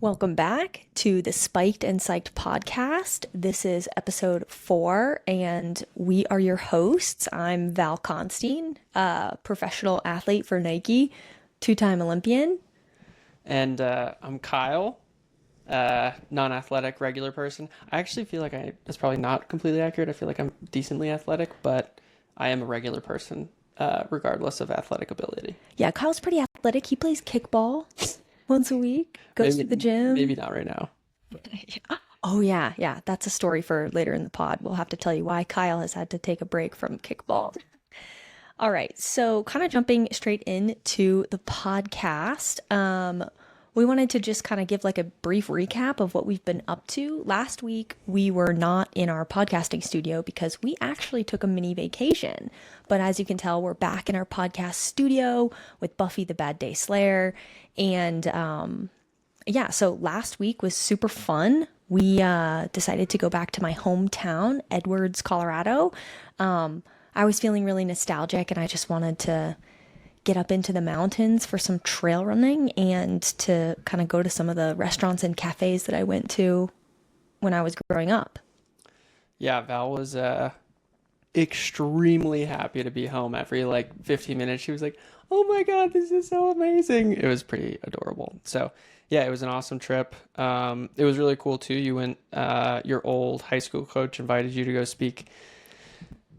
Welcome back to the Spiked and Psyched podcast. This is episode 4, and we are your hosts. I'm Val Constein, a professional athlete for Nike, two-time Olympian. And I'm Kyle, non-athletic, regular person. I actually feel like that's probably not completely accurate. I feel like I'm decently athletic, but I am a regular person, regardless of athletic ability. Yeah, Kyle's pretty athletic. He plays kickball once a week, goes to the gym. Maybe not right now. Oh, yeah. That's a story for later in the pod. We'll have to tell you why Kyle has had to take a break from kickball. All right, so kind of jumping straight into the podcast. We wanted to just kind of give like a brief recap of what we've been up to. Last week, we were not in our podcasting studio because we actually took a mini vacation. But as you can tell, we're back in our podcast studio with Buffy the Bad Day Slayer. And so last week was super fun. We decided to go back to my hometown, Edwards, Colorado. I was feeling really nostalgic and I just wanted to get up into the mountains for some trail running and to kind of go to some of the restaurants and cafes that I went to when I was growing up. Yeah, Val was extremely happy to be home every 15 minutes. She was like, "Oh my God, this is so amazing." It was pretty adorable. So yeah, it was an awesome trip. It was really cool too. You went, your old high school coach invited you to go speak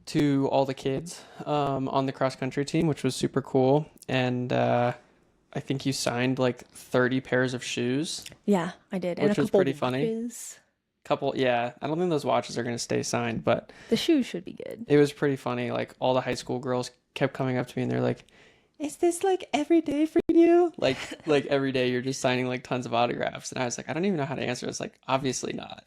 to all the kids on the cross country team, which was super cool. And I think you signed 30 pairs of shoes. Yeah, I did. Which was pretty funny. Watches. Yeah. I don't think those watches are going to stay signed, but the shoes should be good. It was pretty funny. All the high school girls kept coming up to me and they're like, "Is this every day for you?" Like every day you're just signing tons of autographs. And I was like, I don't even know how to answer this. Obviously not.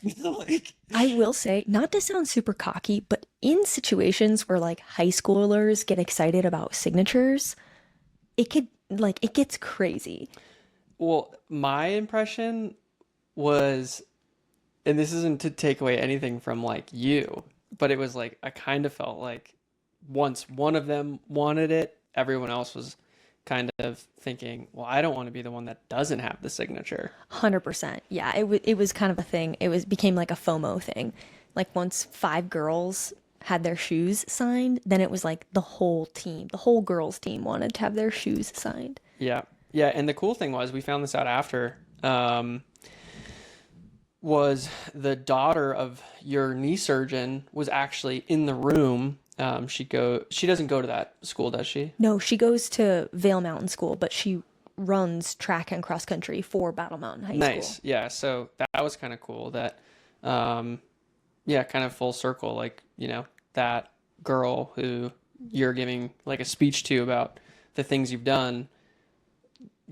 I will say, not to sound super cocky, but in situations where high schoolers get excited about signatures, it could it gets crazy. Well, my impression was, and this isn't to take away anything from you, but it was I kind of felt once one of them wanted it, everyone else was kind of thinking, well, I don't want to be the one that doesn't have the signature. 100%. Yeah, it was kind of a thing. Became like a FOMO thing. Once 5 girls had their shoes signed, then it was the whole team, the whole girls team wanted to have their shoes signed. Yeah. Yeah, and the cool thing was, we found this out after, was the daughter of your knee surgeon was actually in the room. She doesn't go to that school, does she? No, she goes to Vail Mountain School, but she runs track and cross country for Battle Mountain High School. Nice. Yeah. So that was kind of cool that, kind of full circle, that girl who you're giving a speech to about the things you've done,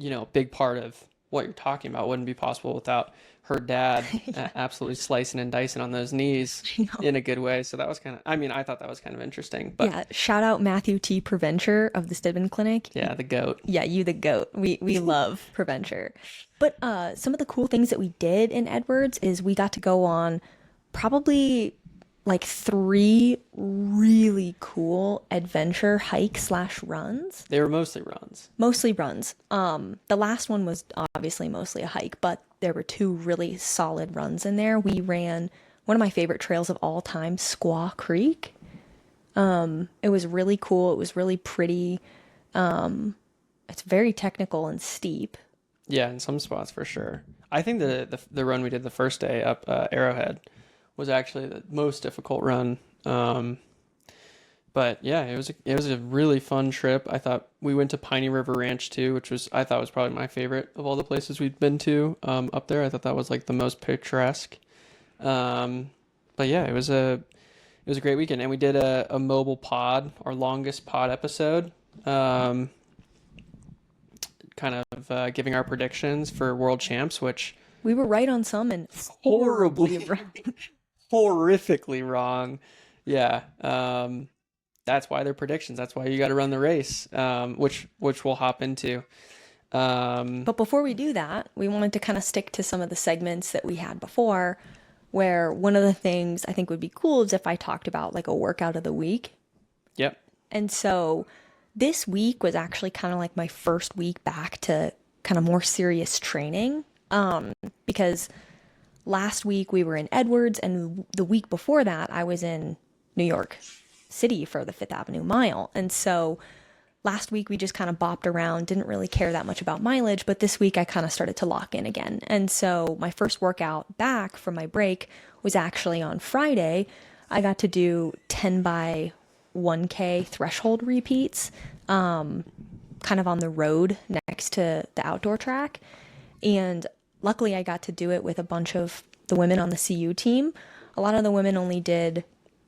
a big part of what you're talking about wouldn't be possible without her dad absolutely slicing and dicing on those knees in a good way. So that was I thought that was kind of interesting. But yeah, shout out Matthew T. Preventure of the Stibben Clinic. Yeah, the GOAT. Yeah, you the GOAT. We love Preventure. But some of the cool things that we did in Edwards is we got to go on probably 3 really cool adventure hike/runs. They were mostly runs. Mostly runs. The last one was obviously mostly a hike, but there were 2 really solid runs in there. We ran one of my favorite trails of all time, Squaw Creek. It was really cool. It was really pretty. It's very technical and steep. Yeah, in some spots for sure. I think the run we did the first day up Arrowhead was actually the most difficult run. But yeah, it was a really fun trip. I thought we went to Piney River Ranch too, which I thought was probably my favorite of all the places we'd been to up there. I thought that was the most picturesque. But yeah, it was a great weekend, and we did a mobile pod, our longest pod episode. Kind of giving our predictions for world champs, which we were right on some and horribly wrong. Horrifically wrong. Yeah. That's why they're predictions. That's why you got to run the race, which we'll hop into. But before we do that, we wanted to kind of stick to some of the segments that we had before, where one of the things I think would be cool is if I talked about a workout of the week. Yep. And so this week was actually kind of my first week back to kind of more serious training. because last week we were in Edwards, and the week before that I was in New York City for the Fifth Avenue Mile. And so last week we just kind of bopped around, didn't really care that much about mileage, but this week I kind of started to lock in again. And so my first workout back from my break was actually on Friday. I got to do 10 by 1K threshold repeats, kind of on the road next to the outdoor track. And luckily I got to do it with a bunch of the women on the CU team. A lot of the women only did,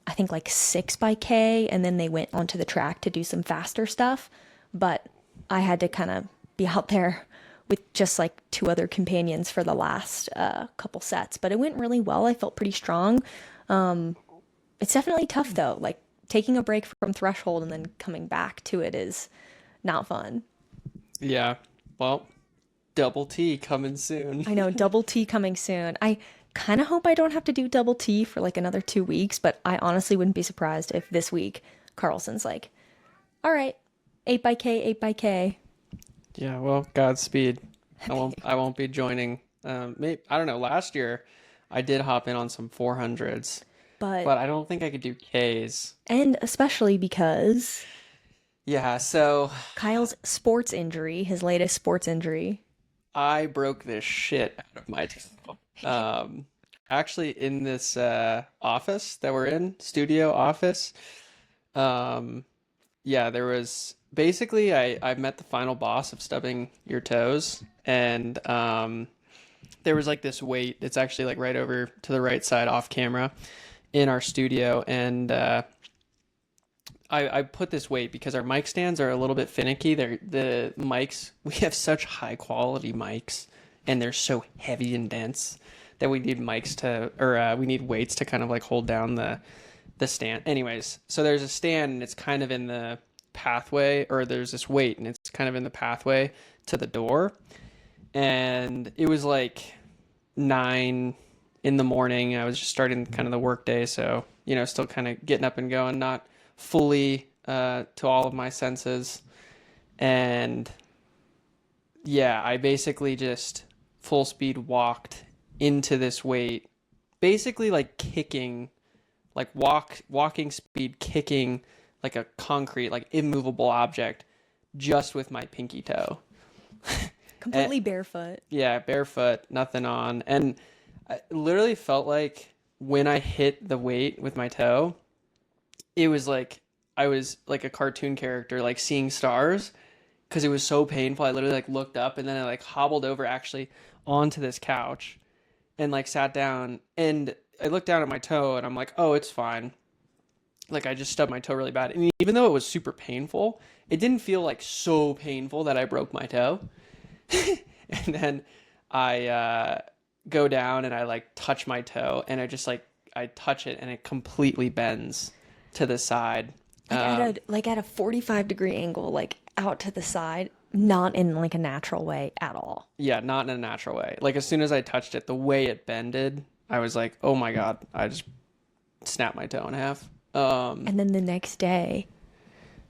I think, like 6 by K, and then they went onto the track to do some faster stuff. But I had to kind of be out there with just like 2 other companions for the last couple sets. But it went really well. I felt pretty strong. It's definitely tough though. Like taking a break from threshold and then coming back to it is not fun. Yeah. Well, double T coming soon. I know, double T coming soon. I kind of hope I don't have to do double T for like another 2 weeks, but I honestly wouldn't be surprised if this week Carlson's like, all right, 8 by K, 8 by K. Yeah, well, Godspeed. I won't be joining. Maybe, I don't know. Last year, I did hop in on some 400s, But, but I don't think I could do Ks. and especially because Yeah, so Kyle's sports injury, his latest sports injury. I broke this shit out of my toe. Actually, in this office that we're in, studio office, um, yeah, there was basically I met the final boss of stubbing your toes, and there was like this weight. It's actually like right over to the right side off camera in our studio, and I put this weight because our mic stands are a little bit finicky. They're the mics. We have such high quality mics, and they're so heavy and dense that we need mics to, or we need weights to kind of like hold down the stand. Anyways, so there's a stand, and it's kind of in the pathway, or there's this weight, and it's kind of in the pathway to the door. And it was like 9 in the morning. I was just starting kind of the work day, so still kind of getting up and going, not fully to all of my senses. And yeah, I basically just full speed walked into this weight, basically like kicking, like walking speed, kicking like a concrete, like immovable object just with my pinky toe. Completely And barefoot. yeah, barefoot, nothing on. And I literally felt like when I hit the weight with my toe, it was like I was like a cartoon character, like seeing stars, because it was so painful. I literally like looked up, and then I like hobbled over actually onto this couch and like sat down, and I looked down at my toe, and I'm like, oh, it's fine. Like I just stubbed my toe really bad. And even though it was super painful, it didn't feel like so painful that I broke my toe. And then I go down and I like touch my toe, and I touch it, and it completely bends to the side. Like at a 45-degree angle, like out to the side, not in like a natural way at all. Yeah, not in a natural way. Like as soon as I touched it, the way it bended, I was like, oh my God, I just snapped my toe in half. And then the next day,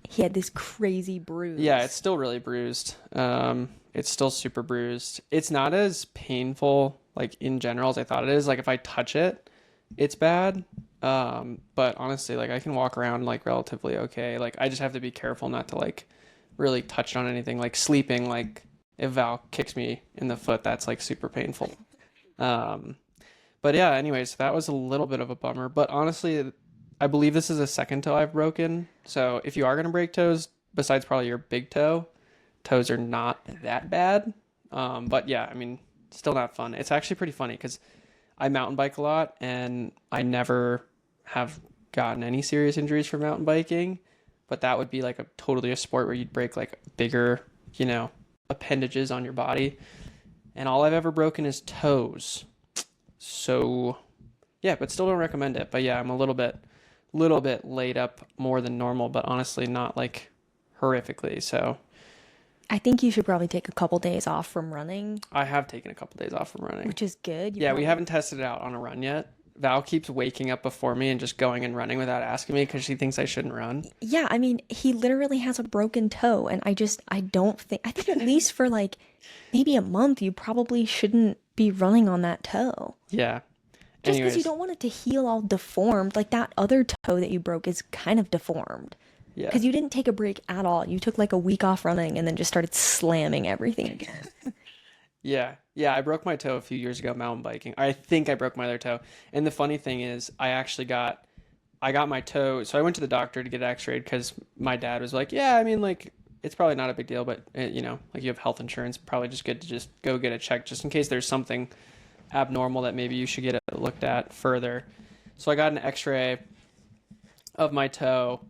he had this crazy bruise. Yeah, it's still really bruised. It's still super bruised. It's not as painful, like in general, as I thought it is. Like if I touch it, it's bad. But honestly, like I can walk around like relatively okay. Like I just have to be careful not to like really touch on anything. Like sleeping, like if Val kicks me in the foot, that's like super painful. But yeah, anyways, that was a little bit of a bummer. But honestly, I believe this is the second toe I've broken. So if you are gonna break toes, besides probably your big toe, toes are not that bad. But yeah, I mean, still not fun. It's actually pretty funny because I mountain bike a lot, and I never have gotten any serious injuries from mountain biking. But that would be like totally a sport where you'd break like bigger, appendages on your body. And all I've ever broken is toes. So yeah, but still don't recommend it. But yeah, I'm a little bit laid up more than normal, but honestly not like horrifically. So I think you should probably take a couple days off from running, I have taken a couple days off from running. which is good. Yeah, we haven't tested it out on a run yet. Val keeps waking up before me and just going and running without asking me because she thinks I shouldn't run. Yeah, I mean, he literally has a broken toe, and I think at least for like maybe a month, you probably shouldn't be running on that toe. Yeah. Just because you Anyways, don't want it to heal all deformed. Like that other toe that you broke is kind of deformed. yeah. Because you didn't take a break at all. You took like a week off running and then just started slamming everything again. Yeah. Yeah, I broke my toe a few years ago mountain biking. I think I broke my other toe. And the funny thing is, I got my toe. So I went to the doctor to get it x-rayed because my dad was like, "Yeah, I mean like it's probably not a big deal, but like you have health insurance, probably just good to just go get it checked just in case there's something abnormal that maybe you should get it looked at further." So I got an x-ray of my toe,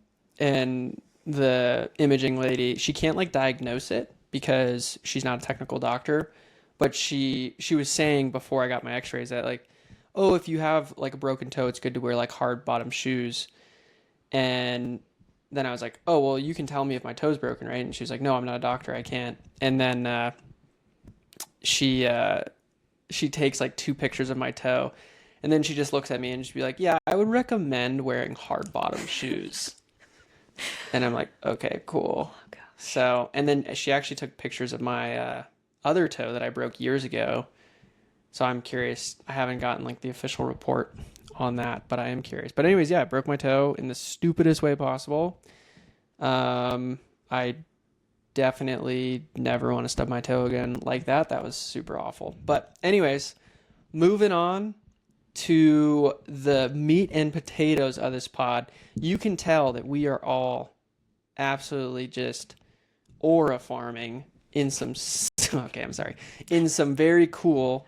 and the imaging lady, she can't like diagnose it because she's not a technical doctor, but she was saying before I got my x-rays that like, oh, if you have like a broken toe, it's good to wear like hard bottom shoes. And then I was like, oh, well, you can tell me if my toe's broken, right? And she was like, no, I'm not a doctor, I can't. And then she she takes like two pictures of my toe, and then she just looks at me and she'd be like, yeah, I would recommend wearing hard bottom shoes. And I'm like, okay, cool. Oh, God. So, and then she actually took pictures of my other toe that I broke years ago. So I'm curious. I haven't gotten like the official report on that, but I am curious. But anyways, yeah, I broke my toe in the stupidest way possible. I definitely never want to stub my toe again like that. That was super awful. But anyways, moving on to the meat and potatoes of this pod. You can tell that we are all absolutely just aura farming in some okay, I'm sorry. In some very cool.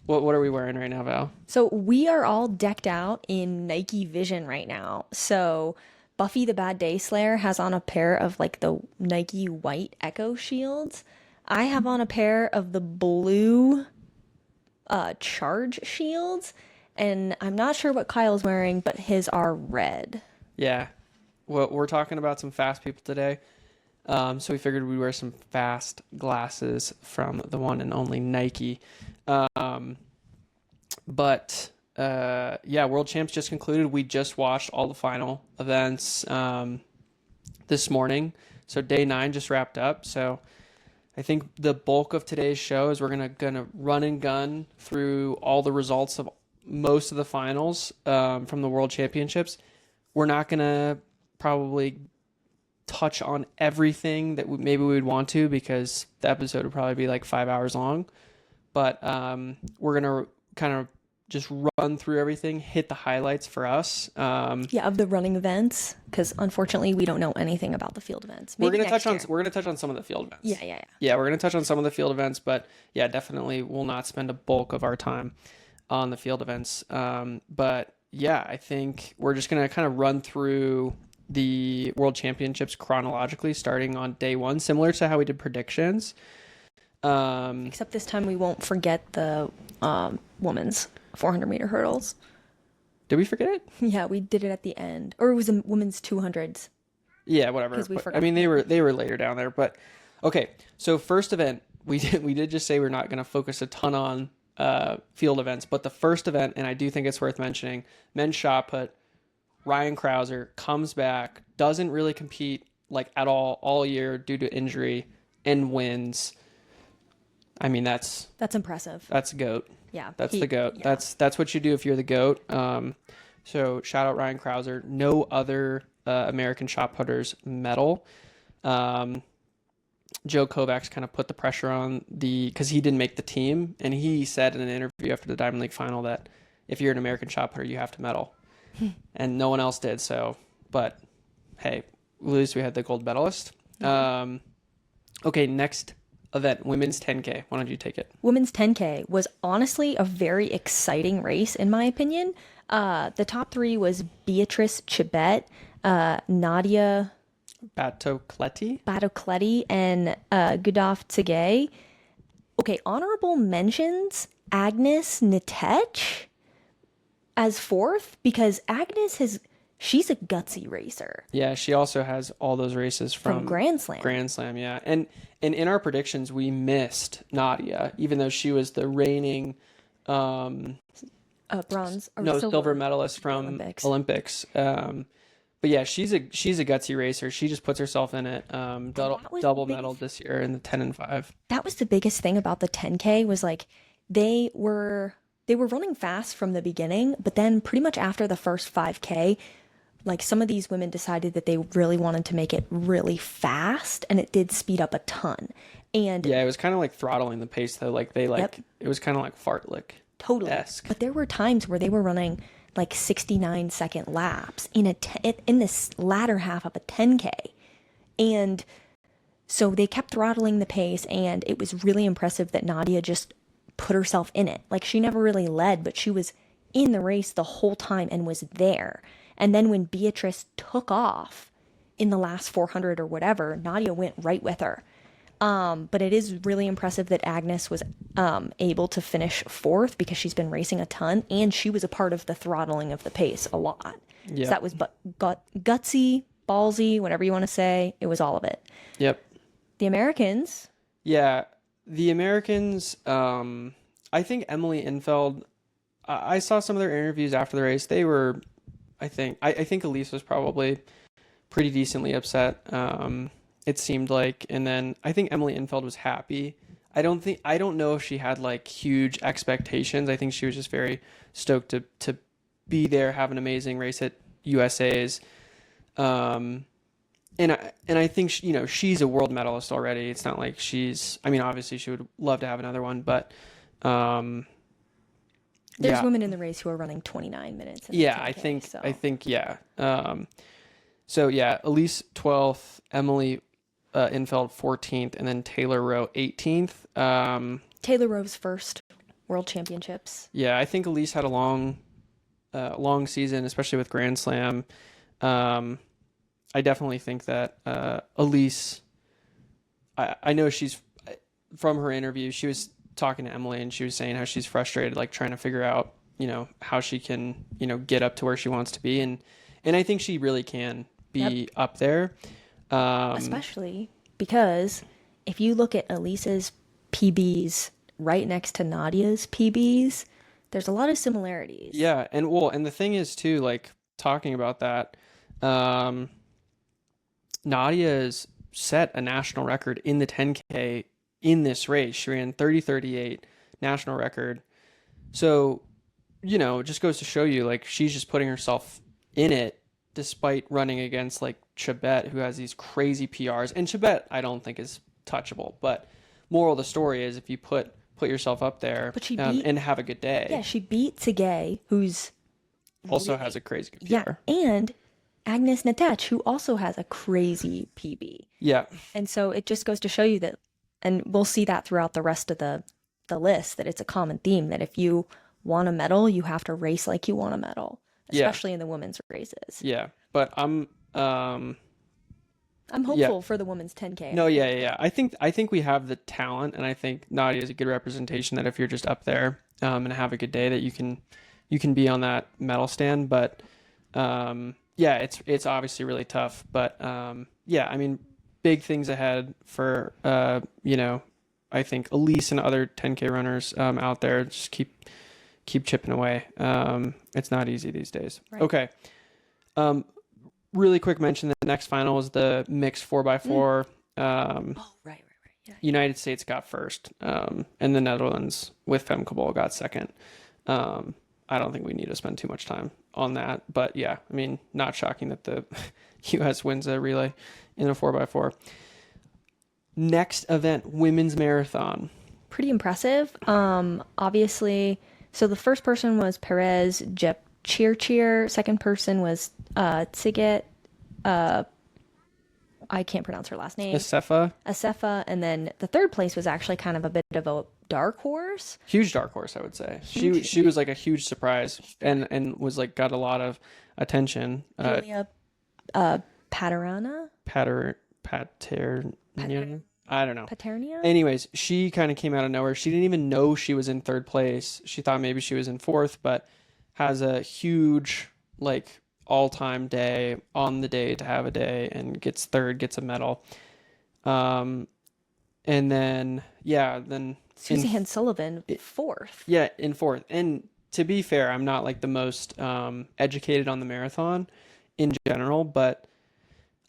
What are we wearing right now, Val? So we are all decked out in Nike Vision right now. So Buffy the Bad Day Slayer has on a pair of like the Nike white Echo Shields. I have on a pair of the blue Charge Shields. And I'm not sure what Kyle's wearing, but his are red. Yeah. Well, we're talking about some fast people today. So we figured we'd wear some fast glasses from the one and only Nike. But yeah, World Champs just concluded. We just watched all the final events this morning. So day 9 just wrapped up. So I think the bulk of today's show is we're gonna run and gun through all the results of most of the finals from the World Championships. We're not gonna probably touch on everything that maybe we would want to because the episode would probably be like 5 hours long. But we're gonna kind of just run through everything, hit the highlights for us. Yeah, of the running events, because unfortunately we don't know anything about the field events. Maybe we're gonna next year. we're gonna touch on some of the field events. Yeah. Yeah, we're gonna touch on some of the field events, but yeah, definitely will not spend a bulk of our time on the field events. But yeah, I think we're just gonna kind of run through the World Championships chronologically, starting on day 1, similar to how we did predictions. Except this time we won't forget the women's 400-meter hurdles. Did we forget it? Yeah, we did it at the end, or it was the women's 200s. Yeah, whatever. Because we But, forgot. I mean, they were later down there, but okay. So first event, we did just say we're not going to focus a ton on field events, but the first event, and I do think it's worth mentioning, men's shot put. Ryan Krauser comes back, doesn't really compete like at all year due to injury, and wins. I mean, that's impressive. That's a GOAT. Yeah, That's the GOAT. Yeah. That's what you do if you're the GOAT. So shout out Ryan Krauser. No other American shot putters medal. Joe Kovacs kind of put the pressure on because he didn't make the team, and he said in an interview after the Diamond League final that if you're an American shot putter, you have to medal, and no one else did. So, but hey, at least we had the gold medalist. Okay, next event, women's 10K. Why don't you take it? Women's 10K was honestly a very exciting race, in my opinion. The top 3 was Beatrice Chibet, Nadia Batocletti, and Gudaf Tsegay. Okay, honorable mentions, Agnes Nitech as 4th, because she's a gutsy racer. Yeah, she also has all those races from Grand Slam. Grand Slam, yeah. And in our predictions, we missed Nadia, even though she was the reigning Bronze or silver medalist from Olympics. But yeah, she's a gutsy racer. She just puts herself in it. Double medal this year in the 10 and 5. That was the biggest thing about the 10K was like they were running fast from the beginning, but then pretty much after the first 5K, like some of these women decided that they really wanted to make it really fast, and it did speed up a ton. And Yeah, it was kind of like throttling the pace though. Like they yep, like it was kind of like fartlek totally. esque. But there were times where they were running like 69-second laps in this latter half of a 10K. And so they kept throttling the pace, and it was really impressive that Nadia just put herself in it. Like she never really led, but she was in the race the whole time and was there. And then when Beatrice took off in the last 400 or whatever, Nadia went right with her. But it is really impressive that Agnes was able to finish fourth because she's been racing a ton, and she was a part of the throttling of the pace a lot. So Yep. that was gutsy, ballsy, whatever you want to say. It was all of it. Yep. The Americans, Yeah, the Americans. I think Emily Infeld. I saw some of their interviews after the race. They were, I think Elise was probably pretty decently upset. It seemed like, and then I think Emily Infeld was happy. I don't know if she had like huge expectations. I think she was just very stoked to be there, have an amazing race at USA's. Um, and I think she's a world medalist already. It's not like she's. I mean, obviously she would love to have another one, but um, there's yeah, women in the race who are running 29 minutes in the yeah. 10K. So I think yeah. So yeah, Elise 12th, Emily Infeld 14th, and then Taylor Rowe 18th. Taylor Rowe's first World Championships. Yeah, I think Elise had a long season, especially with Grand Slam. I definitely think that Elise. I know she's from her interview. She was talking to Emily, and she was saying how she's frustrated, like trying to figure out, how she can, get up to where she wants to be, and I think she really can be up there. Especially because if you look at Elise's PBs right next to Nadia's PBs, there's a lot of similarities. Yeah, and the thing is too, like talking about that, Nadia's set a national record in the 10K in this race. She ran 30:38 national record. So, it just goes to show you, like, she's just putting herself in it despite running against, like, Chebet, who has these crazy PRs. And Chebet, I don't think is touchable. But moral of the story is if you put yourself up there But she beat, and have a good day. yeah, she beat Tsegay, who's Also has a crazy good PR. yeah, and Agnes Natech, who also has a crazy PB. Yeah. And so it just goes to show you that, and we'll see that throughout the rest of the list, that it's a common theme that if you want a medal, you have to race like you want a medal, Yeah. especially in the women's races. Yeah. But I'm hopeful for the women's 10K. No, yeah. I think we have the talent, and I think Nadia is a good representation that if you're just up there and have a good day, that you can be on that medal stand. But yeah, it's obviously really tough. But yeah, I mean, big things ahead for I think Elise and other 10K runners out there. Just keep chipping away. It's not easy these days. Right. Okay. Really quick mention, the next final was the mixed 4x4. Oh, right. Yeah. United States got first, and the Netherlands with Femke got second. I don't think we need to spend too much time on that, but yeah, I mean, not shocking that the U.S. wins a relay in a 4x4. Next event, women's marathon. Pretty impressive. Obviously, so the first person was Perez Jepchirchir. Second person was Tsiget. I can't pronounce her last name. Asefa. And then the third place was actually kind of a bit of a dark horse. Huge dark horse, I would say. She was like a huge surprise and was like got a lot of attention. Julia Paterna? I don't know. Paternia? Anyways, she kind of came out of nowhere. She didn't even know she was in third place. She thought maybe she was in fourth, but has a huge, like, all-time day on the day to have a day and gets third, gets a medal. And then, yeah, then Suzanne Sullivan, fourth. Yeah, in fourth. And to be fair, I'm not like the most educated on the marathon in general, but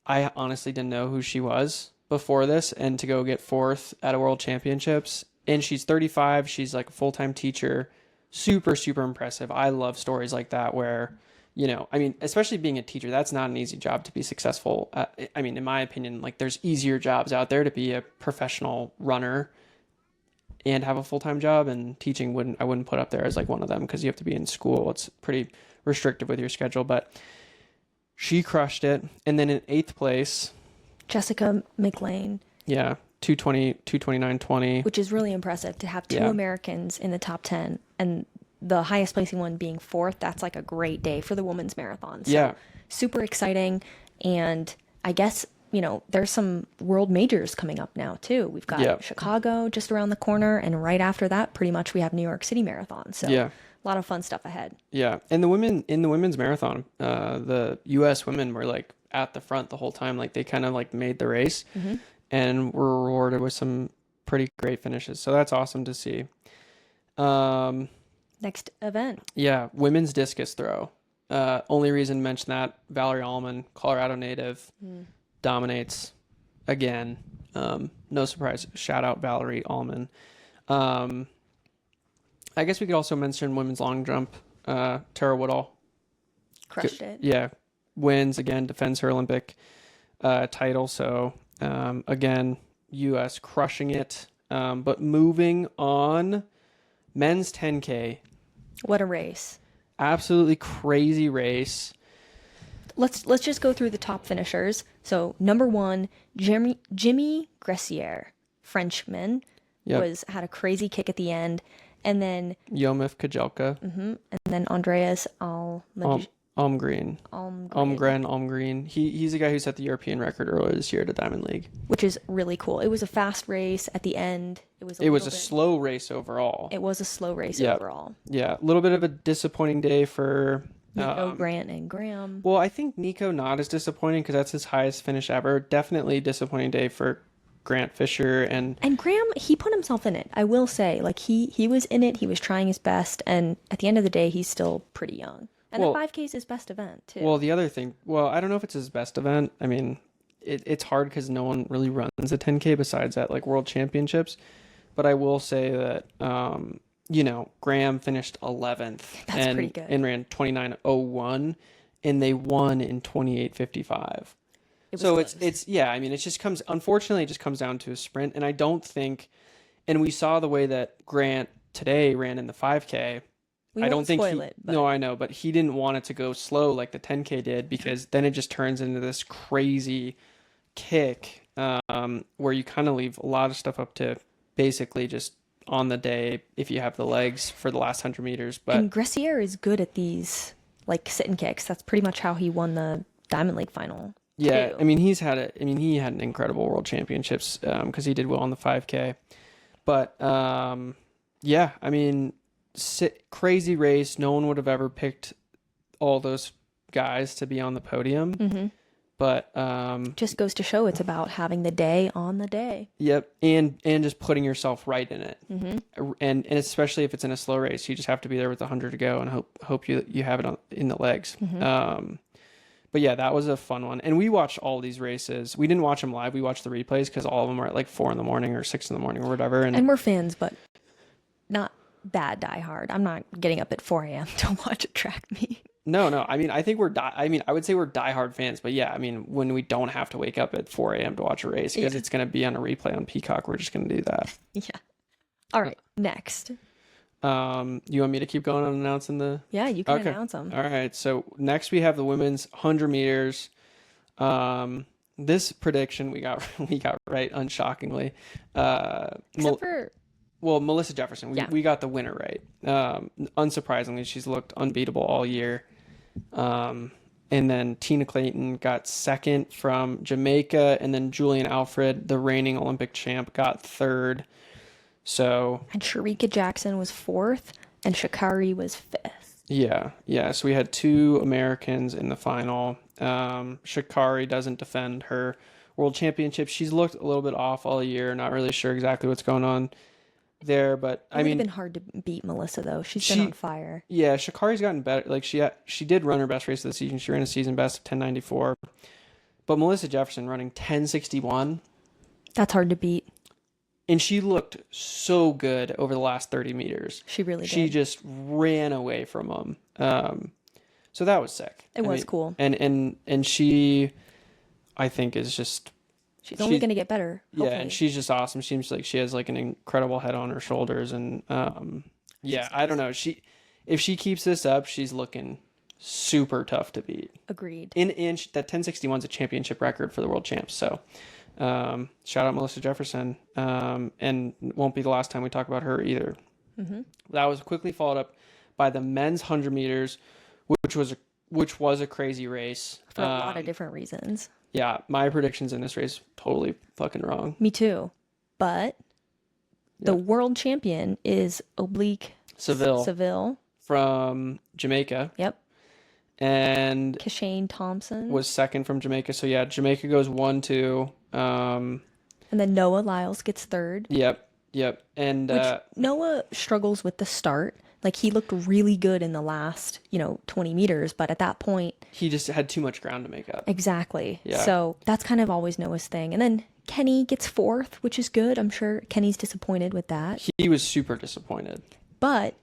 I honestly didn't know who she was before this, and to go get fourth at a world championships and she's 35. She's like a full-time teacher. Super, super impressive. I love stories like that where, I mean, especially being a teacher, that's not an easy job to be successful. I mean, in my opinion, like there's easier jobs out there to be a professional runner and have a full-time job, and teaching I wouldn't put up there as like one of them because you have to be in school. It's pretty restrictive with your schedule, but she crushed it. And then in 8th place, Jessica McLean. Yeah, 229.20. Which is really impressive to have two Americans in the top 10 and the highest placing one being 4th. That's like a great day for the women's marathon. So super exciting. And I guess, there's some world majors coming up now too. We've got Chicago just around the corner. And right after that, pretty much we have New York City Marathon. So a lot of fun stuff ahead. Yeah. And the women in the women's marathon, the U.S. women were like at the front the whole time. Like they kind of like made the race. And were rewarded with some pretty great finishes. So that's awesome to see. Next event. Yeah, women's discus throw. Only reason to mention that, Valerie Allman, Colorado native, dominates again. No surprise. Shout out Valerie Allman. I guess we could also mention women's long jump. Tara Woodall. Crushed it. Yeah, wins again, defends her Olympic title. So... again, U.S. crushing it. But moving on, men's 10K. What a race. Absolutely crazy race. Let's just go through the top finishers. So number 1, Jimmy Gressier, Frenchman, had a crazy kick at the end. And then Yomif Kajelka. And then Andreas Almgren. He's a guy who set the European record earlier this year at a Diamond League, which is really cool. It was a fast race at the end. It was a slow race overall. It was a slow race overall. Yeah, a little bit of a disappointing day for Nico, Grant, and Graham. Well, I think Nico not as disappointing because that's his highest finish ever. Definitely disappointing day for Grant Fisher and Graham. He put himself in it. I will say, like he was in it. He was trying his best, and at the end of the day, he's still pretty young. And the 5K is his best event, too. Well, the other thing... Well, I don't know if it's his best event. I mean, it's hard because no one really runs a 10K besides at, like, World Championships. But I will say that, Graham finished 11th. That's pretty good. And ran 29:01. And they won in 28:55. So it just comes... Unfortunately, it just comes down to a sprint. And I don't think... And we saw the way that Grant today ran in the 5K... I don't think No, I know, but he didn't want it to go slow like the 10K did because then it just turns into this crazy kick where you kind of leave a lot of stuff up to basically just on the day if you have the legs for the last 100 meters. And Gressier is good at these like sit and kicks. That's pretty much how he won the Diamond League final. Yeah, too. I mean he had an incredible World Championships because he did well on the 5K, but yeah, I mean. Crazy race. No one would have ever picked all those guys to be on the podium. But just goes to show it's about having the day on the day. Yep, and just putting yourself right in it. And especially if it's in a slow race, you just have to be there with 100 to go and hope you have it in the legs. But yeah, that was a fun one. And we watched all these races. We didn't watch them live. We watched the replays because all of them were at like 4 a.m. or 6 a.m. or whatever. And we're fans, but not bad diehard. I'm not getting up at 4 a.m. to watch a track meet. No. I mean, I think I would say we're diehard fans, but yeah, I mean, when we don't have to wake up at 4 a.m. to watch a race because it's going to be on a replay on Peacock, we're just going to do that. Yeah. All right. Next. You want me to keep going on announcing the? Yeah, you can announce them. All right. So next we have the women's 100 meters. This prediction we got right, unshockingly. Except for. Well, Melissa Jefferson, we got the winner right. Unsurprisingly, she's looked unbeatable all year. And then Tina Clayton got second from Jamaica, and then Julian Alfred, the reigning Olympic champ, got third. So and Sharika Jackson was 4th, and Shakari was 5th. Yeah. So we had 2 Americans in the final. Shakari doesn't defend her world championship. She's looked a little bit off all year. Not really sure exactly what's going on there, but it would have been hard to beat Melissa though. She's been on fire. Yeah, Shakari's gotten better. Like she did run her best race of the season. She ran a season best of 10:94. But Melissa Jefferson running 10:61. That's hard to beat. and she looked so good over the last 30 meters. She really She did. just ran away from him. So that was sick. It was cool. And she, I think, is just She's only going to get better, yeah, hopefully. and she's just awesome. Seems like she has like an incredible head on her shoulders, and yeah, I don't know. If she keeps this up, she's looking super tough to beat. Agreed. That 1061 is a championship record for the world champs. So shout out Melissa Jefferson, and it won't be the last time we talk about her either. That was quickly followed up by the men's 100 meters, which was a crazy race For a lot of different reasons. Yeah, my predictions in this race totally fucking wrong. Me too. But the world champion is Oblique Seville from Jamaica. Yep. And Kashane Thompson was second from Jamaica. So yeah, Jamaica goes 1-2. And then Noah Lyles gets third. Yep. And Noah struggles with the start. Like, he looked really good in the last, 20 meters, but at that point, he just had too much ground to make up. Exactly. Yeah. So that's kind of always Noah's thing. And then Kenny gets fourth, which is good. I'm sure Kenny's disappointed with that. He was super disappointed. But,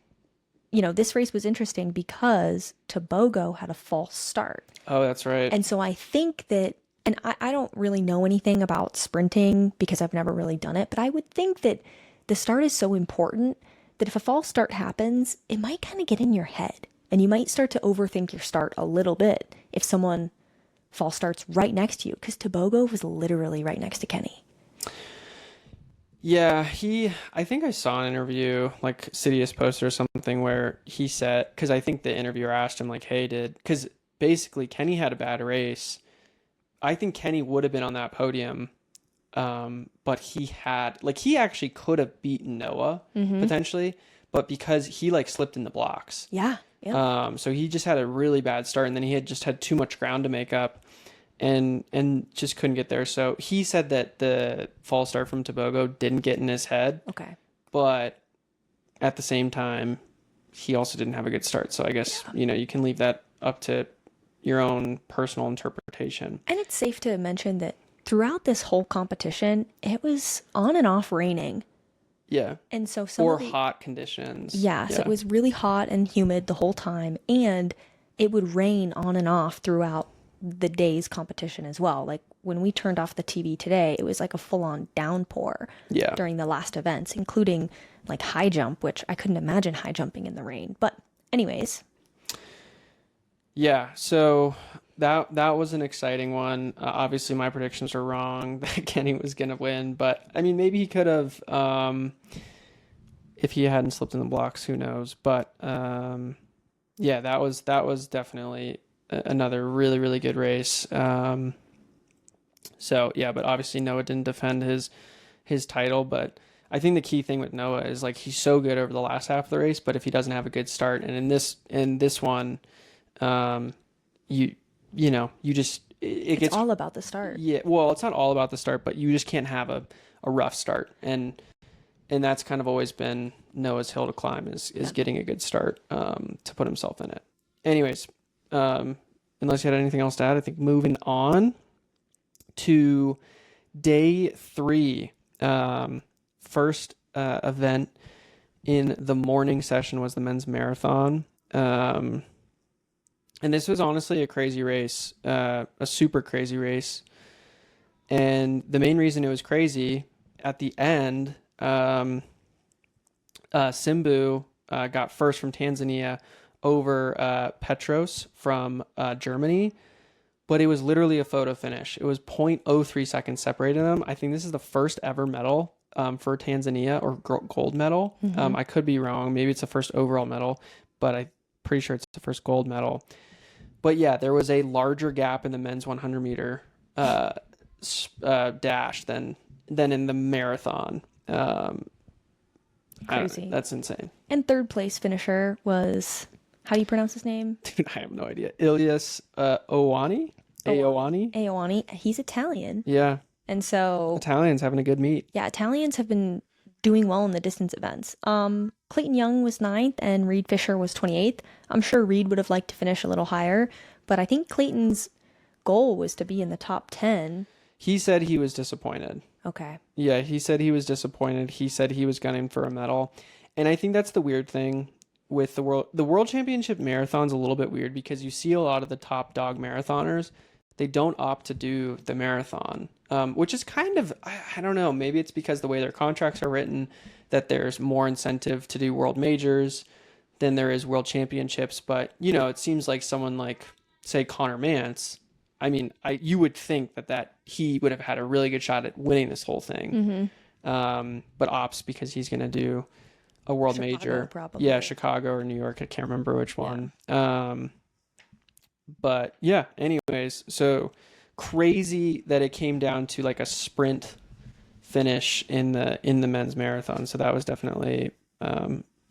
this race was interesting because Tobogo had a false start. Oh, that's right. And so I think that, and I don't really know anything about sprinting because I've never really done it, but I would think that the start is so important that if a false start happens, it might kind of get in your head. And you might start to overthink your start a little bit if someone false starts right next to you, because Tobogo was literally right next to Kenny. Yeah, I think I saw an interview, like Sidious posted or something, where he said, because I think the interviewer asked him, like, hey, because basically Kenny had a bad race. I think Kenny would have been on that podium, but he actually could have beaten Noah potentially, but because he slipped in the blocks. Yeah. So he just had a really bad start, and then he had too much ground to make up, and just couldn't get there. So he said that the false start from Tobogo didn't get in his head. Okay. But at the same time, he also didn't have a good start. So I guess, you can leave that up to your own personal interpretation. And it's safe to mention that throughout this whole competition, it was on and off raining. Yeah. And so hot conditions. Yeah, so it was really hot and humid the whole time, and it would rain on and off throughout the day's competition as well. Like, when we turned off the TV today, it was like a full-on downpour during the last events, including like high jump, which I couldn't imagine high jumping in the rain. But anyways. Yeah, so that was an exciting one. Obviously, my predictions were wrong that Kenny was going to win, but I mean, maybe he could have, if he hadn't slipped in the blocks, who knows? But yeah, that was definitely another really, really good race. So yeah, but obviously Noah didn't defend his title, but I think the key thing with Noah is he's so good over the last half of the race, but if he doesn't have a good start, and in this one, it gets all about the start. Yeah, well, it's not all about the start, but you just can't have a rough start, and that's kind of always been Noah's hill to climb is getting a good start to put himself in it. Anyways, unless you had anything else to add, I think moving on to day 3, first event in the morning session was the men's marathon. And this was honestly a crazy race, a super crazy race. And the main reason it was crazy, at the end, Simbu got first from Tanzania over Petros from Germany, but it was literally a photo finish. It was 0.03 seconds separating them. I think this is the first ever medal for Tanzania, or gold medal. I could be wrong. Maybe it's the first overall medal, but I'm pretty sure it's the first gold medal. But yeah, there was a larger gap in the men's 100 meter dash than in the marathon. Crazy. That's insane. And third place finisher was, how do you pronounce his name? Dude, I have no idea. Ilyas Owani? Aowani. He's Italian. Yeah. And so Italians having a good meet. Yeah, Italians have been doing well in the distance events. Clayton Young was 9th and Reed Fisher was 28th. I'm sure Reed would have liked to finish a little higher, but I think Clayton's goal was to be in the top 10. He said he was disappointed. Okay. Yeah, he said he was disappointed. He said he was gunning for a medal. And I think that's the weird thing with the world championship marathon's a little bit weird because you see a lot of the top dog marathoners, they don't opt to do the marathon. Which is kind of, I don't know, maybe it's because the way their contracts are written that there's more incentive to do world majors than there is world championships, but it seems like someone like say Connor Mance, I mean, you would think that he would have had a really good shot at winning this whole thing. But opts because he's going to do a world Chicago, major. probably. Yeah, Chicago or New York. I can't remember which one. But yeah, anyways, so crazy that it came down to like a sprint finish in the men's marathon. So that was definitely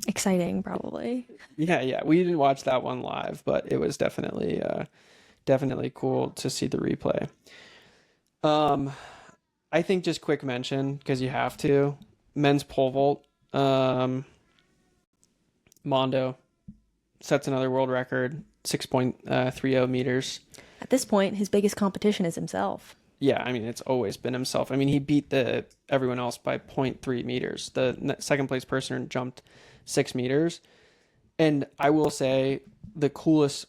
Exciting, probably. yeah. We didn't watch that one live, but it was definitely cool to see the replay. I think just quick mention because you have to men's pole vault. Mondo sets another world record, 6.30 meters. At this point, his biggest competition is himself. Yeah, I mean, it's always been himself. I mean, he beat everyone else by 0.3 meters. The second place person jumped 6 meters. And I will say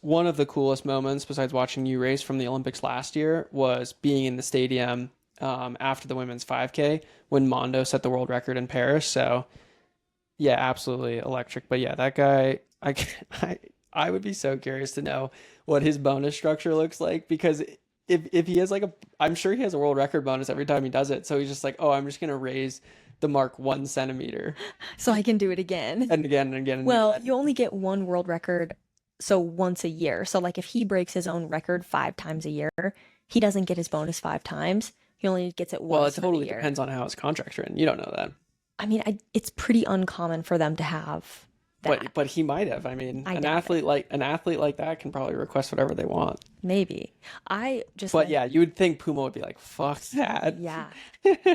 one of the coolest moments besides watching you race from the Olympics last year was being in the stadium after the women's 5K when Mondo set the world record in Paris. So yeah, absolutely electric. But yeah, that guy, I would be so curious to know what his bonus structure looks like because if he has I'm sure he has a world record bonus every time he does it. So he's just like, oh, I'm just going to raise the mark 1 centimeter. So I can do it again. And again and again. Well, you only get one world record, so once a year. So like if he breaks his own record 5 times a year, he doesn't get his bonus 5 times. He only gets it once Well, it a totally year. depends on how his contract's written. You don't know that. I mean, it's pretty uncommon for them to have that. But he might have. I mean, I an doubt athlete like that can probably request whatever they want. Maybe. But yeah, you would think Puma would be like, fuck that. Yeah.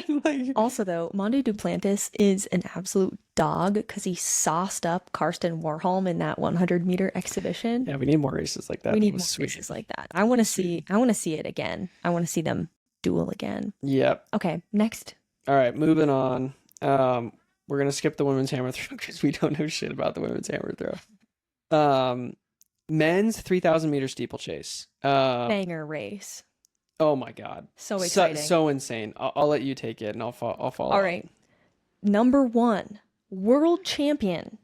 Like, Also, though, Mondo Duplantis is an absolute dog because he sauced up Karsten Warholm in that 100-meter exhibition. yeah, we need more races like that. We That need was more sweet. races like that. I want to see it again. I want to see them duel again. Yep. Okay, next. All right, moving on. We're gonna skip the women's hammer throw because we don't know shit about the women's hammer throw. Men's 3,000 meter steeplechase. Banger race. Oh my god, So exciting. so insane. I'll let you take it and I'll follow. All right. Number 1, world champion,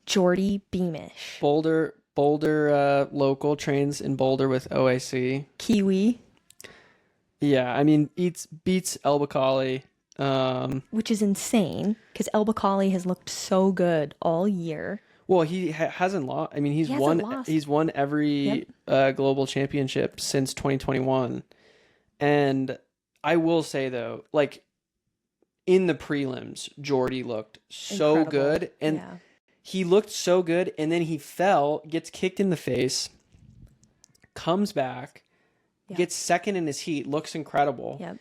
Jordy Beamish. Boulder local, trains in Boulder with OAC. Kiwi. Yeah, I mean beats El Bakali. Which is insane because El Bakali has looked so good all year. Well, he hasn't lost. I mean, He hasn't lost. He's won every global championship since 2021. And I will say though, like in the prelims, Jordy looked so Incredible. good, and he looked so good, and then he fell, gets kicked in the face, comes back, gets second in his heat, looks incredible. Yep.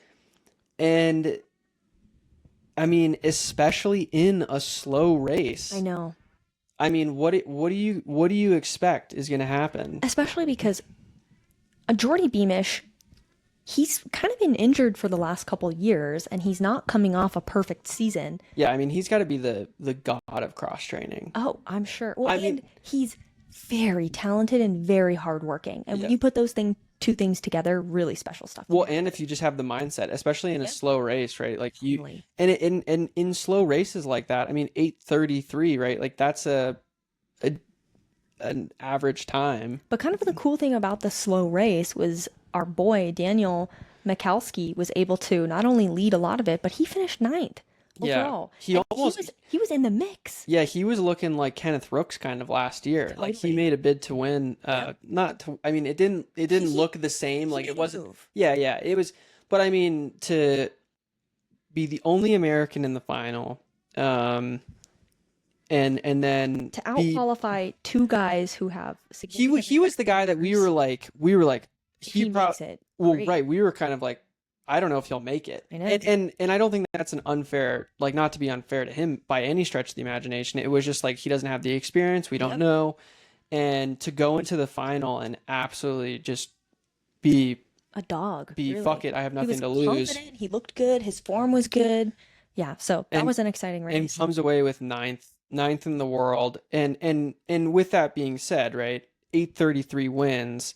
And I mean, especially in a slow race. I know. I mean, what do you expect is going to happen? Especially because Jordy Beamish, he's kind of been injured for the last couple years, and he's not coming off a perfect season. Yeah, I mean, he's got to be the god of cross training. Oh, I'm sure. Well, he's very talented and very hardworking. And when you put those two things together, really special stuff. Well, and if you just have the mindset, especially in a slow race, right? Like Totally. and in slow races like that, I mean, 8:33, right? Like that's an average time. But kind of the cool thing about the slow race was our boy Daniel Mikalski was able to not only lead a lot of it, but he finished 9th overall. Yeah, he was in the mix. Yeah, he was looking like Kenneth Rooks kind of last year. Totally. Like he made a bid to win. Not to. I mean, it didn't look the same. Like it wasn't. Move. Yeah, it was. But I mean, to be the only American in the final, and then To out-qualify 2 guys who have he was the guy that we were like he makes it. Well, Great. right. We were kind of like, I don't know if he'll make it. I know. And I don't think that's an unfair, like not to be unfair to him by any stretch of the imagination. It was just like he doesn't have the experience. We don't know. And to go into the final and absolutely just be a dog, fuck really. it, I have He nothing was to lose. confident. He looked good. His form was good. Yeah, so that And was an exciting and race. comes away with ninth in the world. And with that being said, right, 8:33 wins,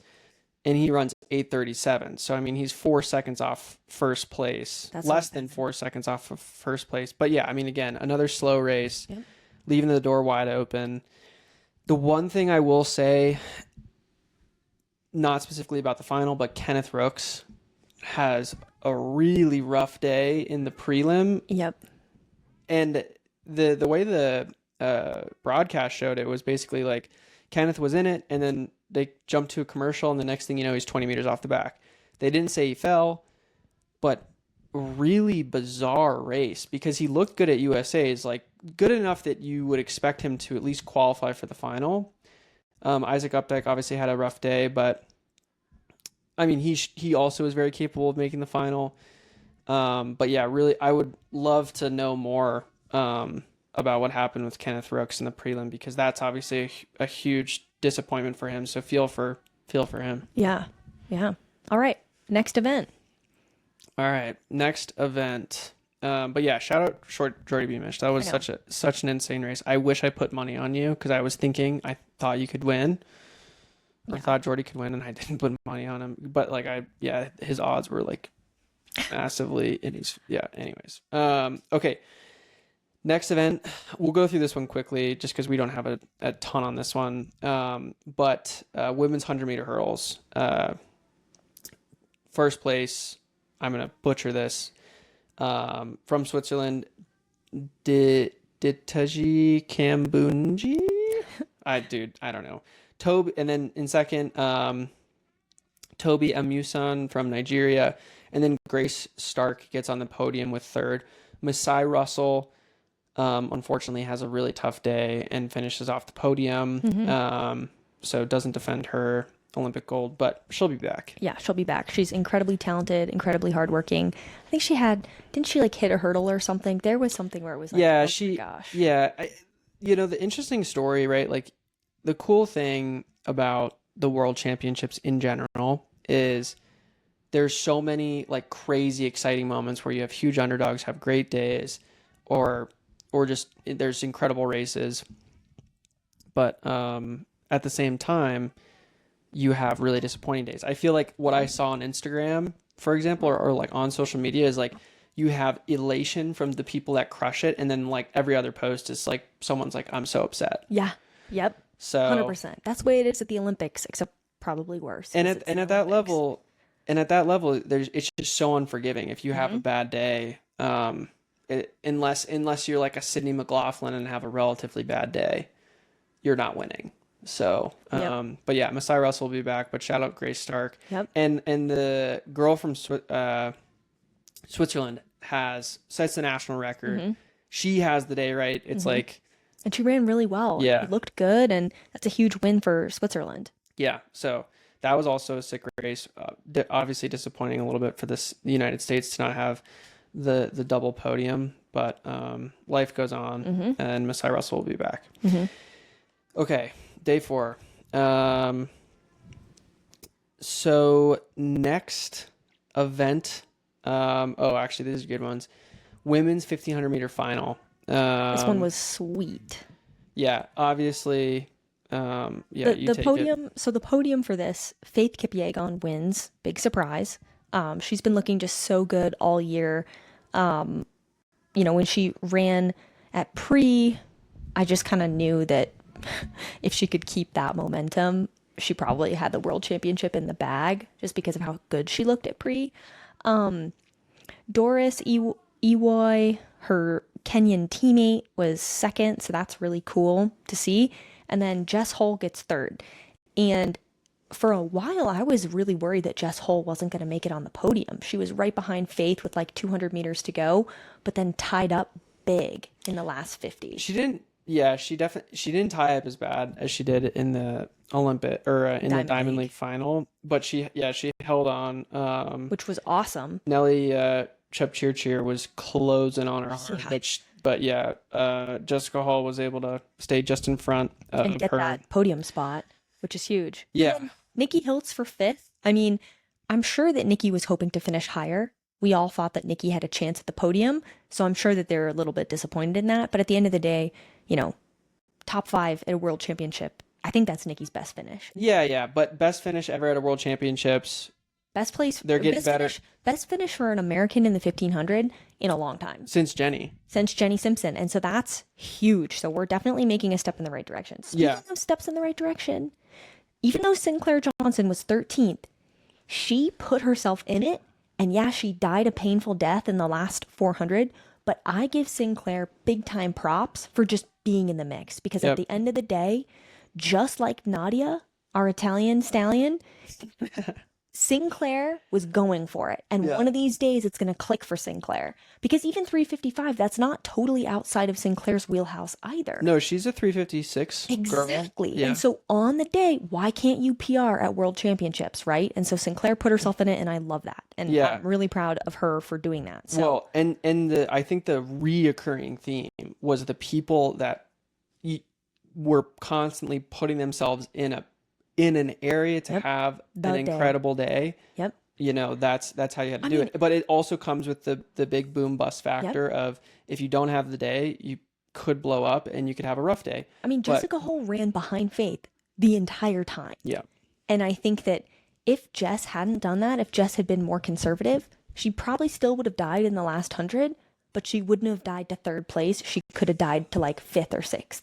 and he runs 8:37. So I mean, he's 4 seconds off first place, That's less not than bad. 4 seconds off of first place. But yeah, I mean, again, another slow race, Yep. leaving the door wide open. The one thing I will say, not specifically about the final, but Kenneth Rooks has a really rough day in the prelim. Yep. And the way the broadcast showed it was basically like Kenneth was in it, and then they jumped to a commercial, and the next thing you know, he's 20 meters off the back. They didn't say he fell, but really bizarre race because he looked good at USA's, like good enough that you would expect him to at least qualify for the final. Isaac Updike obviously had a rough day, but I mean, he also is very capable of making the final. But yeah, really, I would love to know more about what happened with Kenneth Rooks in the prelim, because that's obviously a huge disappointment for him. So feel for him. Yeah. Yeah. All right. Next event. All right, next event. But yeah, shout out Short Jordy Beamish. That was I know. such an insane race. I wish I put money on you because I thought you could win. Or Yeah. thought Jordy could win, and I didn't put money on him. But like his odds were like massively, and anyways. Okay. Next event, we'll go through this one quickly just because we don't have a ton on this one. But women's 100-meter hurdles. First place, I'm going to butcher this, from Switzerland, Ditaji Kambunji? I don't know. Toby, and then in second, Toby Amusan from Nigeria, and then Grace Stark gets on the podium with third. Masai Russell, unfortunately, has a really tough day and finishes off the podium. So doesn't defend her Olympic gold, but she'll be back. Yeah, she'll be back. She's incredibly talented, incredibly hardworking. I think didn't she like hit a hurdle or something? There was something where it was like, Yeah, oh my gosh. yeah. The interesting story, right? Like the cool thing about the World Championships in general is there's so many like crazy exciting moments where you have huge underdogs have great days, or just there's incredible races, but at the same time you have really disappointing days. I feel like what I saw on Instagram, for example, or like on social media, is like you have elation from the people that crush it, and then like every other post is like someone's like, I'm so upset. Yeah. Yep. So 100%. That's the way it is at the Olympics, except probably worse. and 'cause at it's the that Olympics. level, it's just so unforgiving if you have a bad day. Unless you're like a Sydney McLaughlin and have a relatively bad day, you're not winning. So, Yep. but yeah, Masai Russell will be back. But shout out Grace Stark. Yep. And the girl from Switzerland sets the national record. She has the day right. It's like, And she ran really well. Yeah. It looked good, and that's a huge win for Switzerland. yeah. So that was also a sick race. Obviously disappointing a little bit for the United States to not have the double podium, but life goes on, and Masai Russell will be back. Okay, day 4. So next event. Actually, these are good ones. Women's 1500-meter final. This one was sweet. Yeah, obviously. Yeah, The podium. So the podium for this, Faith Kipyegon wins. Big surprise. She's been looking just so good all year. When she ran at pre, I just kind of knew that if she could keep that momentum, she probably had the world championship in the bag just because of how good she looked at pre. Doris Ewoy, her Kenyan teammate, was second, so that's really cool to see. And then Jess Hull gets third. And for a while, I was really worried that Jess Hull wasn't going to make it on the podium. She was right behind Faith with like 200 meters to go, but then tied up big in the last 50. She didn't. Yeah, she didn't tie up as bad as she did in the Olympic or in the Diamond League final, but she held on. Which was awesome. Nelly Chepchirchir was closing on her hard, but Jessica Hall was able to stay just in front and of get her. that podium spot, which is huge. Yeah. Nikki Hiltz for 5th. I mean, I'm sure that Nikki was hoping to finish higher. We all thought that Nikki had a chance at the podium, so I'm sure that they're a little bit disappointed in that. But at the end of the day, you know, top 5 at a world championship, I think that's Nikki's best finish. Yeah, but best finish ever at a World Championships. Best place, They're getting better best finish for an American in the 1500 in a long time. since Jenny. Since Jenny Simpson. And so that's huge. So we're definitely making a step in the right direction. Speaking of steps in the right direction, even though Sinclair Johnson was 13th, she put herself in it. And yeah, she died a painful death in the last 400. But I give Sinclair big time props for just being in the mix. Because at the end of the day, just like Nadia, our Italian stallion, Sinclair was going for it. And one of these days it's going to click for Sinclair. Because even 355, that's not totally outside of Sinclair's wheelhouse either. No, she's a 356 Exactly. girl. Yeah. And so on the day, why can't you PR at World Championships, right? And so Sinclair put herself in it, and I love that. And I'm really proud of her for doing that. So. Well, and I think the reoccurring theme was the people that were constantly putting themselves in an area to have an incredible day. Yep. You know, that's how you had to do it. But it also comes with the big boom bust factor of if you don't have the day, you could blow up and you could have a rough day. I mean, Jessica Hull ran behind Faith the entire time. Yeah. And I think that if Jess hadn't done that, if Jess had been more conservative, she probably still would have died in the last 100, but she wouldn't have died to 3rd place. She could have died to like 5th or 6th.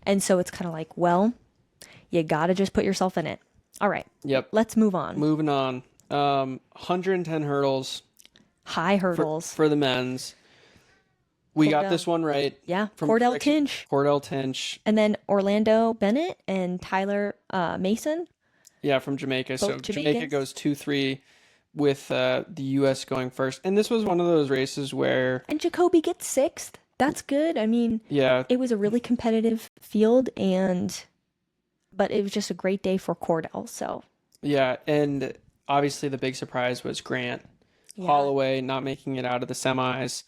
And so it's kind of like, well, you gotta just put yourself in it. All right. Yep. Let's move on. Moving on. 110 hurdles. High hurdles. For the men's. We got this one right. Yeah. Cordell Tinch. And then Orlando Bennett and Tyler Mason. Yeah, from Jamaica. Both so Jamaicans. Jamaica goes 2-3 with the U.S. going first. And this was one of those races where... And Jacoby gets 6th. That's good. I mean, it was a really competitive field, but it was just a great day for Cordell. So yeah, and obviously the big surprise was Grant Holloway not making it out of the semis.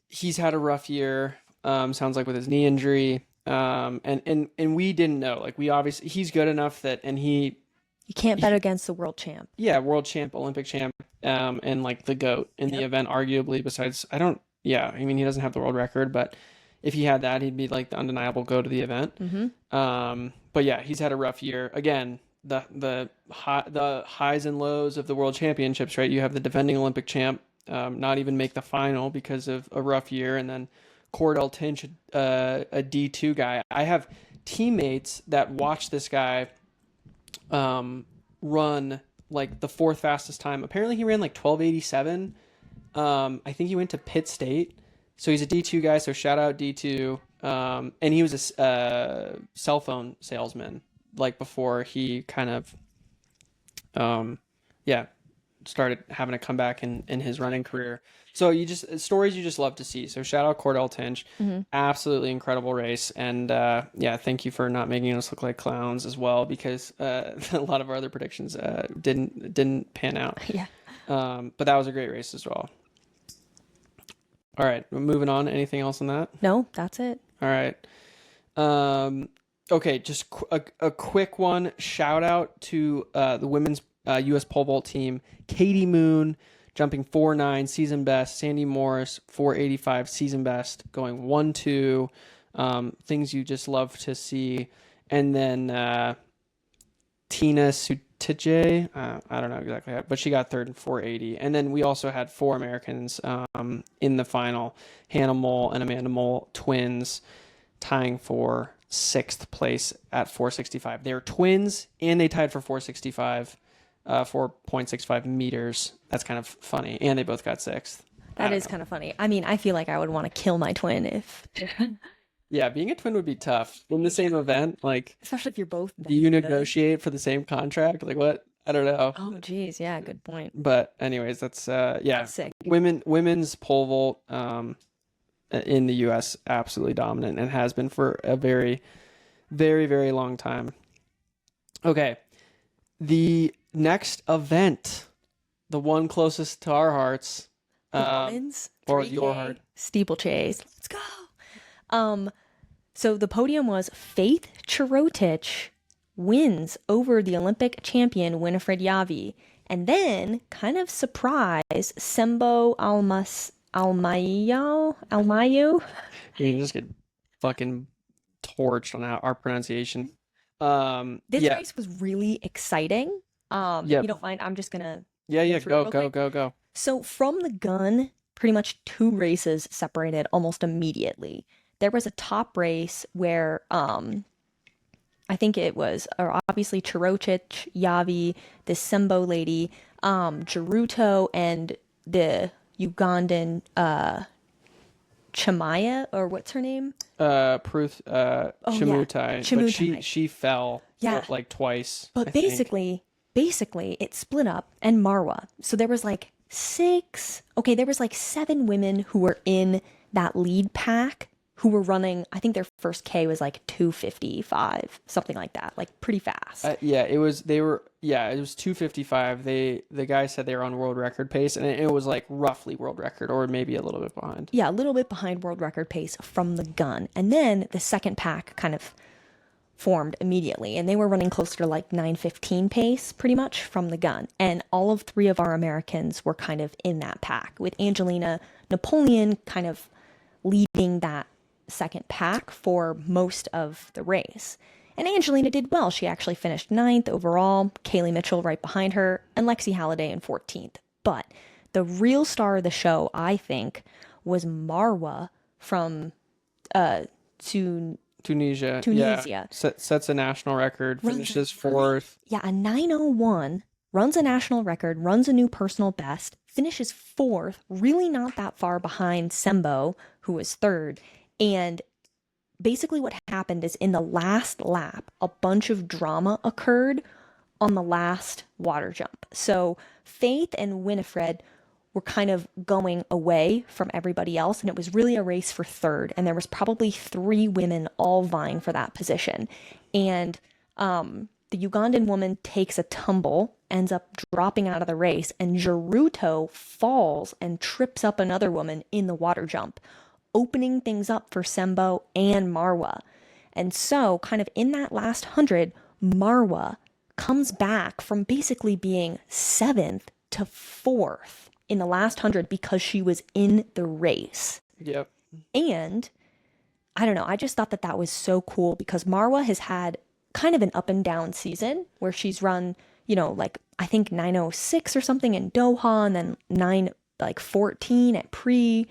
He's had a rough year. Sounds like with his knee injury. And we didn't know. Like we obviously he's good enough that you can't bet against the world champ. Yeah, world champ, Olympic champ, and like the GOAT in the event, arguably. Besides, I mean, he doesn't have the world record, but if he had that, he'd be like the undeniable GOAT of the event. Mm-hmm. But yeah, he's had a rough year. Again, the highs and lows of the world championships, right? You have the defending Olympic champ not even make the final because of a rough year, and then Cordell Tinch, a D2 guy. I have teammates that watch this guy run like the 4th fastest time. Apparently he ran like 12:87. I think he went to Pitt State. So he's a D2 guy, so shout out D2. And he was a cell phone salesman, like before he kind of, started having a comeback in his running career. So stories you just love to see. So shout out Cordell Tinch. Mm-hmm. Absolutely incredible race. And thank you for not making us look like clowns as well, because a lot of our other predictions didn't pan out. Yeah. But that was a great race as well. All right, moving on. Anything else on that? No, that's it. All right. Okay, just a quick one. Shout out to the women's U.S. pole vault team. Katie Moon jumping 4.9 season best. Sandy Morris 4.85 season best. Going 1-2. Things you just love to see. And then Tina Sutije, I don't know exactly how, but she got 3rd in 4.80. And then we also had 4 Americans in the final. Hannah Mole and Amanda Mole, twins, tying for 6th place at 4.65. They're twins, and they tied for 4.65, 4.65 meters. That's kind of funny. And they both got 6th. That is kind of funny. I mean, I feel like I would want to kill my twin if... Yeah, being a twin would be tough in the same event. Like, especially if you're both. Do you negotiate for the same contract? Like what? I don't know. Oh, geez, yeah, good point. But anyways, that's That's sick. Women's pole vault in the U.S. absolutely dominant and has been for a very, very, very long time. Okay, the next event, the one closest to our hearts, women's or 3K your heart, steeplechase. Let's go. So the podium was Faith Chirotich wins over the Olympic champion Winifred Yavi. And then, kind of surprise, Sembo Almayo. You can just get fucking torched on our pronunciation. This Yeah, race was really exciting. If you yep, don't mind, I'm just gonna yeah, go yeah. through it Go, real go, quick. go, go. So from the gun, pretty much two races separated almost immediately. There was a top race where I think it was obviously Chirocic, Yavi, this Sembo lady, Geruto, and the Ugandan Chamaya, or what's her name? Pruth, Oh yeah, Chimutai, but she Chimutai. she fell Yeah, like twice, I but think. basically, it split up and Marwa. So there was like okay, there was like seven women who were in that lead pack who were running. I think their first K was like 2:55, something like that, like pretty fast. Yeah, it was they were yeah, it was 2:55. The guy said they were on world record pace, and it was like roughly world record or maybe a little bit behind. Yeah, a little bit behind world record pace from the gun. And then the second pack kind of formed immediately, and they were running closer to like 9:15 pace pretty much from the gun. And all of three of our Americans were kind of in that pack, with Angelina Napoleon kind of leading that second pack for most of the race. And Angelina did well. She actually finished ninth overall, Kaylee Mitchell right behind her, and Lexi Halliday in 14th. But the real star of the show, I think, was Marwa from uh, Tunisia, yeah, Tunisia. sets a national record, Runs finishes a nine, fourth. yeah, a 9:01, runs a national record, runs a new personal best, finishes fourth, really not that far behind Sembo, who was third. And basically what happened is in the last lap, a bunch of drama occurred on the last water jump. So Faith and Winifred were kind of going away from everybody else, and it was really a race for third. And there was probably three women all vying for that position. And the Ugandan woman takes a tumble, ends up dropping out of the race, and Geruto falls and trips up another woman in the water jump, opening things up for Sembo and Marwa. And so, kind of in that last 100, Marwa comes back from basically being seventh to fourth in the last 100 because she was in the race. Yep. And I don't know, I just thought that that was so cool because Marwa has had kind of an up and down season where she's run, like I think 9:06 or something in Doha and then 9 like 14 at pre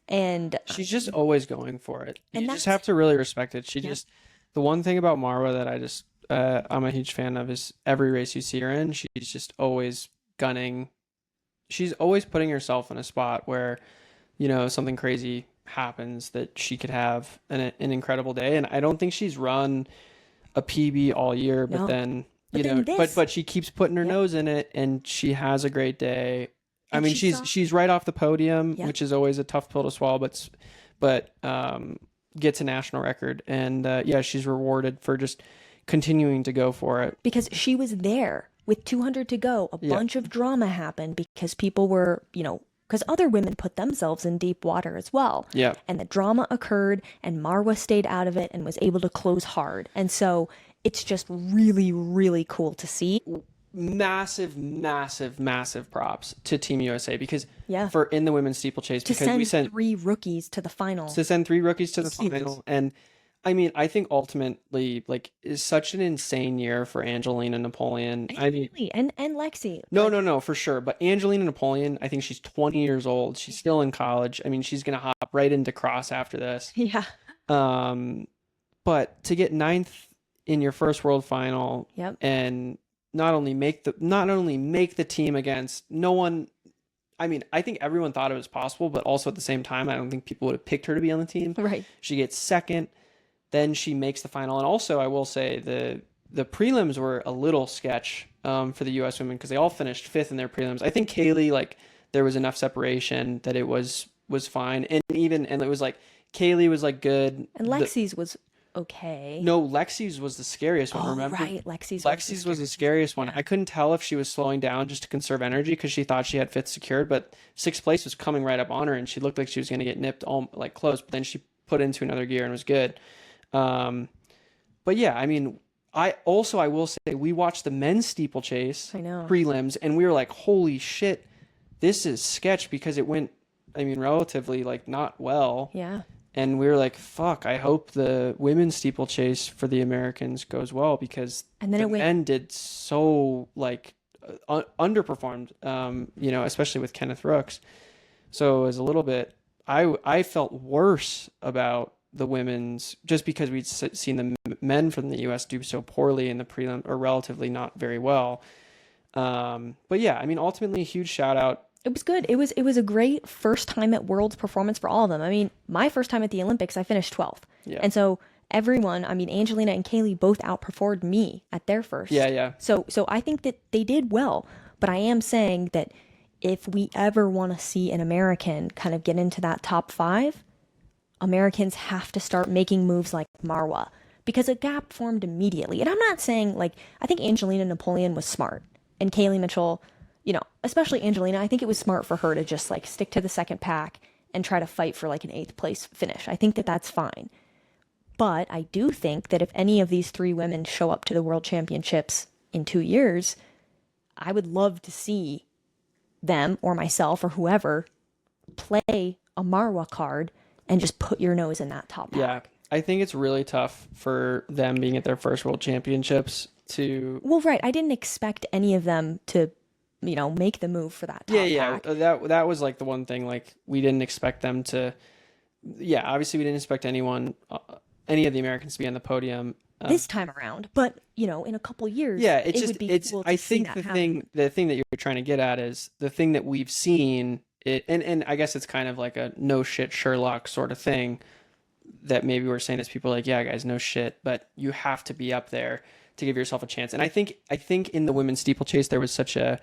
and She's just always going for it. You just that's have to really respect it. yep. The one thing about Marwa that I'm a huge fan of is every race you see her in, she's just always gunning. She's always putting herself in a spot where, something crazy happens that she could have an incredible day. And I don't think she's run a PB all year, but No. then, But then but this, she keeps putting her yep. nose in it and she has a great day. I And mean, she saw, she's right off the podium, yep. which is always a tough pill to swallow, but gets a national record, and yeah, she's rewarded for just continuing to go for it. Because she was there with 200 to go. A Yeah, bunch of drama happened because people were, because other women put themselves in deep water as well. yeah, And the drama occurred, and Marwa stayed out of it and was able to close hard. And so it's just really, really cool to see. massive, massive, massive props to Team USA because Yeah. for in the women's steeplechase To because we send sent three rookies to the final. to send three rookies to the It's huge. final. And I mean, I think ultimately, like, is such an insane year for Angelina Napoleon. And I mean, Kaylee and Lexi. no, no, no, for sure. But Angelina Napoleon, I think she's 20 years old. She's still in college. I mean, she's gonna hop right into cross after this. Yeah. Um, but to get ninth in your first world final Yep. and not only make the team against no one. I mean, I think everyone thought it was possible, but also at the same time, I don't think people would have picked her to be on the team. Right. She gets second, then she makes the final, and also I will say the prelims were a little sketch for the U.S. women because they all finished fifth in their prelims. I think Kaylee, like, there was enough separation that it was fine, and it was like Kaylee was like good. And Lexi's was okay. No, Lexi's was the scariest one. Oh, Remember, right. Lexi's was the scariest one. Yeah. I couldn't tell if she was slowing down just to conserve energy because she thought she had fifth secured, but sixth place was coming right up on her, and she looked like she was going to get nipped all like close. But then she put into another gear and was good. But yeah, I mean, I will say we watched the men's steeplechase I know. prelims, and we were like, holy shit, this is sketch, because it went, I mean, relatively like not well. Yeah. And we were like, fuck, I hope the women's steeplechase for the Americans goes well, because And then the it went. men did so like underperformed, especially with Kenneth Rooks. So it was a little bit, I felt worse about the women's, just because we'd seen the men from the US do so poorly in the prelim, or relatively not very well. But yeah, I mean, ultimately a huge shout out. It was good. It was a great first time at Worlds performance for all of them. I mean, my first time at the Olympics, I finished 12th. Yeah. And so everyone, I mean, Angelina and Kaylee both outperformed me at their first. Yeah. So I think that they did well, but I am saying that if we ever want to see an American kind of get into that top 5, Americans have to start making moves like Marwa, because a gap formed immediately. And I'm not saying, like, I think Angelina Napoleon was smart, and Kaylee Mitchell, especially Angelina, I think it was smart for her to just like stick to the second pack and try to fight for like an 8th place finish. I think that that's fine. But I do think that if any of these 3 women show up to the World Championships in 2 years, I would love to see them or myself or whoever play a Marwa card and just put your nose in that top pack. Yeah. I think it's really tough for them being at their first World Championships to. Well, right. I didn't expect any of them to, make the move for that top pack. That was like the one thing, like we didn't expect them to. Yeah, obviously we didn't expect any of the Americans to be on the podium this time around, but in a couple years, yeah, it would be cool to I see think that happen. the thing that you're trying to get at is the thing that we've seen it, and I guess it's kind of like a no shit Sherlock sort of thing that maybe we're saying as people like, yeah, guys, no shit, but you have to be up there to give yourself a chance. And I think in the women's steeplechase there was such a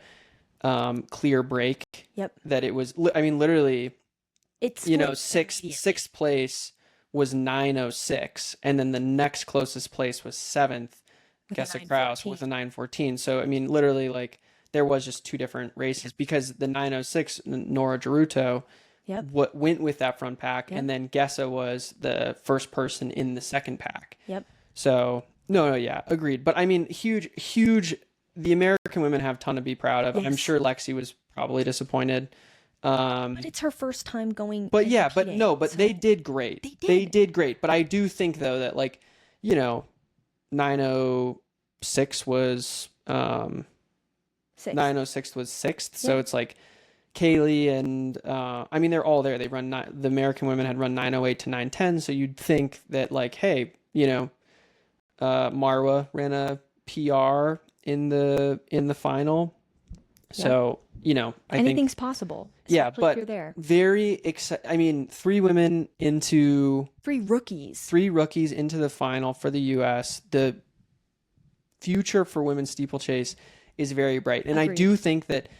clear break. Yep. That it was, I mean, literally, It's sixth place was 9:06, and then the next closest place was 7th, Gessa Kraus, with a 9:14. So I mean, literally, like there was just 2 different races, because the 9:06 Nora Geruto what went with that front pack, and then Gessa was the first person in the second pack. Yep. So no, yeah, agreed. But I mean, huge. The American women have a ton to be proud of. Yes. I'm sure Lexi was probably disappointed. But it's her first time going. But and yeah, competing, but so they did great. They did great. But I do think though that 9:06 was 9:06 was 6th. So it's like Kaylee and I mean they're all there. They run the American women had run 9:08 to 9:10. So you'd think that like, hey, Marwa ran a PR in the final. So, I anything's think possible. Yeah, Especially but if you're there. very excited. I mean, 3 women into 3 rookies. 3 rookies into the final for the US. The future for women's steeplechase is very bright. And Agreed. I do think that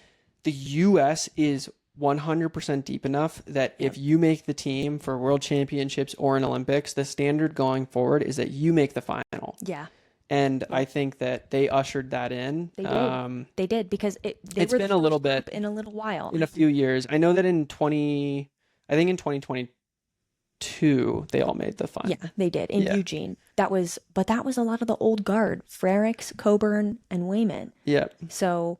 the US is 100% deep enough that if you make the team for World Championships or an Olympics, the standard going forward is that you make the final. Yeah. And I think that they ushered that in. They did. They did, because It's been a little bit in a little while. in a few years. I know that in 2022 they all made the final. Yeah, they did in Eugene. That was a lot of the old guard: Frericks, Coburn, and Wayman. Yeah. So,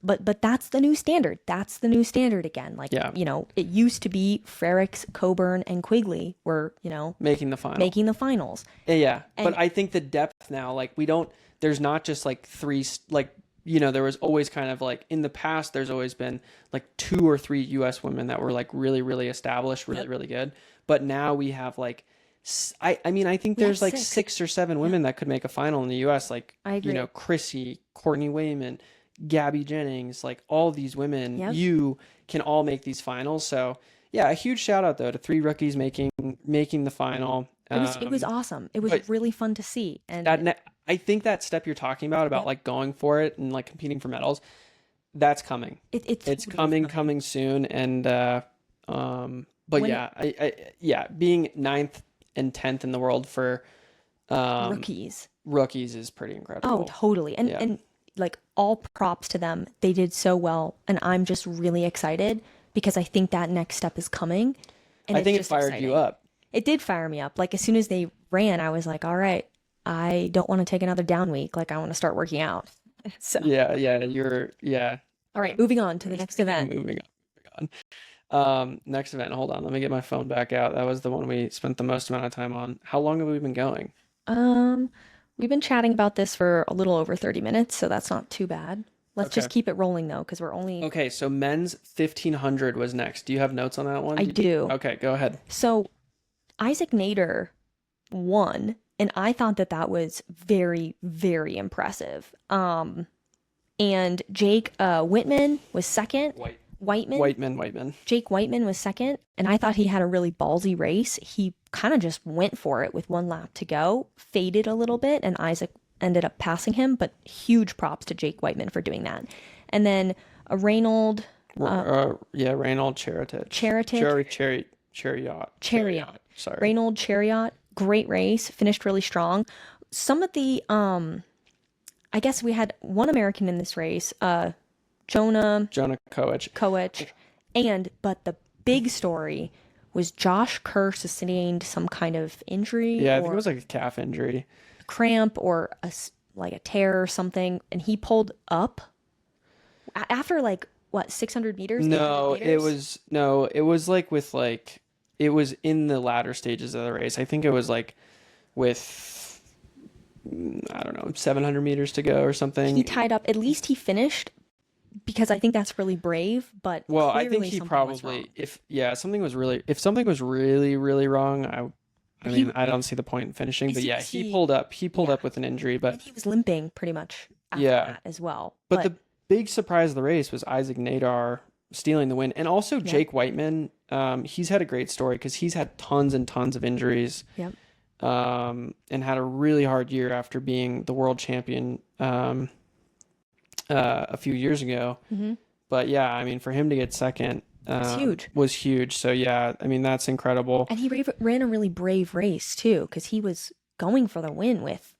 but that's the new standard. That's the new standard again. Like, it used to be Frericks, Coburn, and Quigley were, Making the finals. Yeah. And But I think the depth now, like there's not just like 3, like, there was always kind of like in the past, there's always been like 2 or 3 US women that were like really, really established, really, really good. But now we have like, I think there's like 6 or 7 women that could make a final in the US. Like, I agree. Chrissy, Courtney Wayman, Gabby Jennings, like all these women, you can all make these finals. So yeah, a huge shout out though to 3 rookies making the final. It was awesome. It was really fun to see. And I think that step you're talking about like going for it and like competing for medals, that's coming. It's coming soon. And but being 9th and 10th in the world for rookies is pretty incredible. Oh, totally. And like all props to them. They did so well, and I'm just really excited because I think that next step is coming. And I think it fired you up. It did fire me up. Like as soon as they ran, I was like, all right, I don't want to take another down week. Like I want to start working out. So, Yeah. all right, moving on to the next event. Moving on. Next event. Hold on. Let me get my phone back out. That was the one we spent the most amount of time on. How long have we been going? Um, we've been chatting about this for a little over 30 minutes, so that's not too bad. Let's Okay. just keep it rolling though, because we're only, Okay, so men's 1500 was next. Do you have notes on that one? I do. Okay, go ahead. So Isaac Nader won, and I thought that that was very, very impressive. And Jake Whitman was second. White. Whiteman, Whiteman. Jake Whiteman was second, and I thought he had a really ballsy race. He kind of just went for it with one lap to go, faded a little bit, and Isaac ended up passing him. But huge props to Jake Whiteman for doing that. And then a Reynold, Yeah, Reynold Chariot. Chariot. Sorry. Reynold Chariot, great race, finished really strong. Some of the, I guess we had one American in this race, Jonah Jonah Koech. but the big story was Josh Kerr sustained some kind of injury Yeah, I think it or was like a calf injury. cramp or like a tear or something, and he pulled up after like what 600 meters, 800 No, meters? it was like with like it was in the latter stages of the race. I think it was like with I don't know, 700 meters to go or something. He tied up. At least he finished because I think that's really brave. But Well, I think clearly he something was probably wrong. if something was really really wrong, I He mean, I don't see the point in finishing, as but you yeah, can he see, pulled up yeah, with an injury, and but he was limping pretty much after yeah. that as well. But But the big surprise of the race was Isaac Nadar stealing the win, and also yeah, Jake Whiteman. He's had a great story because he's had tons and tons of injuries, yeah, and had a really hard year after being the world champion a few years ago. hmm But yeah, I mean, for him to get second it's huge. was huge. So yeah, I mean, that's incredible. And he ran a really brave race too, because he was going for the win with,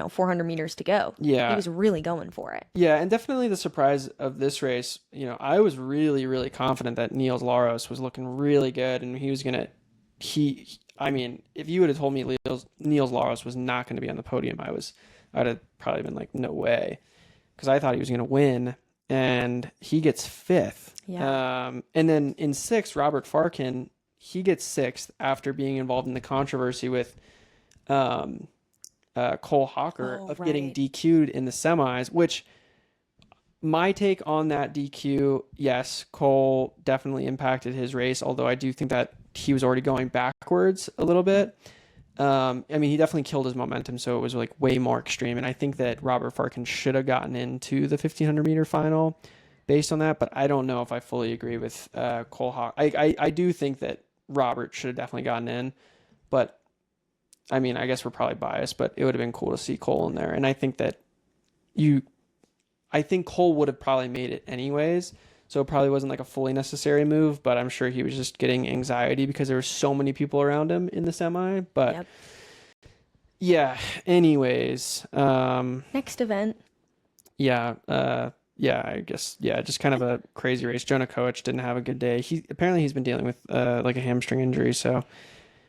400 meters to go. He Yeah, was really going for it. yeah, and definitely the surprise of this race. I was really, really confident that Niels Laros was looking really good, and he was gonna. I mean, if you would have told me Niels Laros was not going to be on the podium, I'd have probably been like, no way, because I thought he was going to win, and he gets fifth. Yeah. And then in sixth, Robert Farkin, he gets sixth after being involved in the controversy with um, Cole Hawker Oh, of getting right. DQ'd in the semis, which my take on that DQ, yes, Cole definitely impacted his race, although I do think that he was already going backwards a little bit. I mean, he definitely killed his momentum, so it was like way more extreme. And I think that Robert Farkin should have gotten into the 1500 meter final based on that, but I don't know if I fully agree with Cole Hawk. I do think that Robert should have definitely gotten in, but I mean, I guess we're probably biased, but it would have been cool to see Cole in there. And I think that I think Cole would have probably made it anyways. So it probably wasn't like a fully necessary move, but I'm sure he was just getting anxiety because there were so many people around him in the semi. But Yep. yeah, anyways, Next event. yeah, I guess, yeah, just kind of a crazy race. Jonah Koech didn't have a good day. He's been dealing with like a hamstring injury, so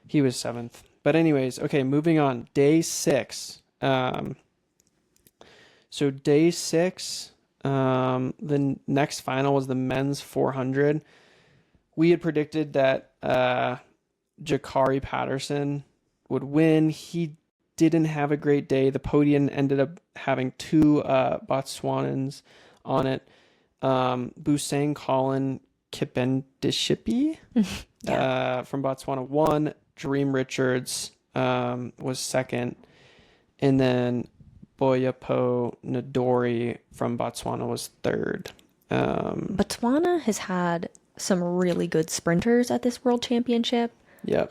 he was seventh. But anyways, okay, moving on. Day 6. So day 6, the next final was the men's 400. We had predicted that Jakari Patterson would win. He didn't have a great day. The podium ended up having two Botswanans on it. Busang Colin Kipendishipi Yeah. from Botswana won. Dream Richards was second. And then Boyapo Nadori from Botswana was third. Botswana has had some really good sprinters at this world championship. Yep.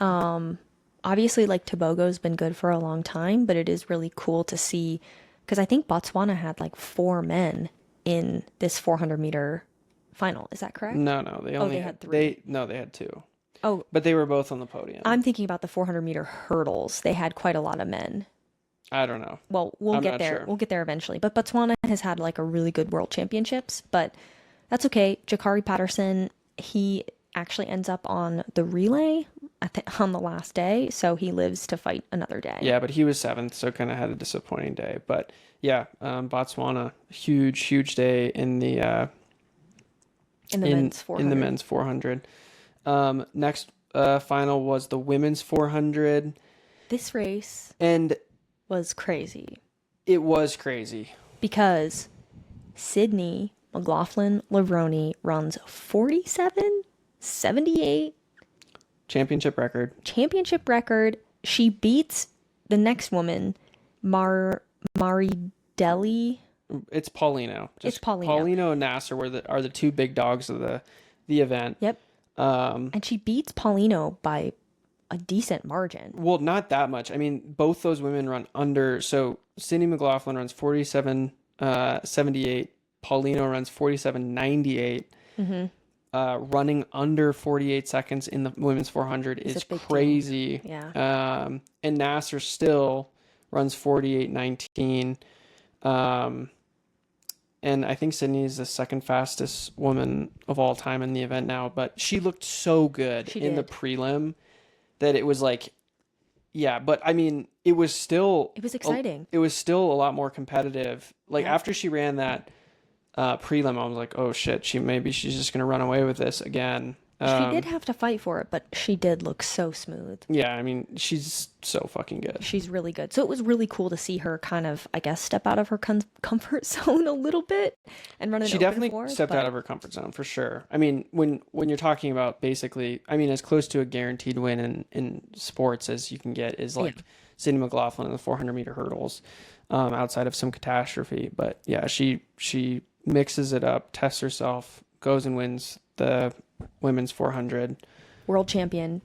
Obviously, like Tobago's been good for a long time, but it is really cool to see because I think Botswana had like 4 men in this 400-meter final. Is that correct? No, they only they had 3. they had 2. Oh, But they were both on the podium. I'm thinking about the 400-meter hurdles. They had quite a lot of men. I don't know. Well, we'll I'm get not there. sure. We'll get there eventually. But Botswana has had like a really good world championships, but that's okay. Jakari Patterson, he actually ends up on the relay. on the last day, so he lives to fight another day Yeah, but he was seventh, so kind of had a disappointing day. But yeah, Botswana, huge day in the in the men's in the 400. men's 400. Next final was the women's 400, This race and was crazy it was crazy. because Sydney McLaughlin Levrone runs 47:78 Championship record. championship record. She beats the next woman, Maridelli. It's Paulino. It's Paulino. Paulino and Nasser are the two big dogs of the event. Yep. And she beats Paulino by a decent margin. Well, not that much. I mean, both those women run under. So Cindy McLaughlin runs 47:78. Paulino runs 47:98. Running under 48 seconds in the women's 400 is crazy. Yeah. And Nasser still runs 48:19. And I think Sydney is the second fastest woman of all time in the event now. But she looked so good in the prelim that it was like, yeah. But I mean, it was exciting. It was still a lot more competitive. Like after she ran that prelim, I was like, oh shit, she's just gonna run away with this again. She did have to fight for it, but she did look so smooth. Yeah, I mean, she's so fucking good. She's really good. So it was really cool to see her kind of, I guess, step out of her comfort zone a little bit and run an She open definitely four, stepped out of her comfort zone for sure. I mean, when you're talking about basically, I mean, as close to a guaranteed win in sports as you can get is like Sydney McLaughlin in the 400-meter hurdles, outside of some catastrophe. But yeah, she mixes it up, tests herself, goes and wins the women's 400. World champion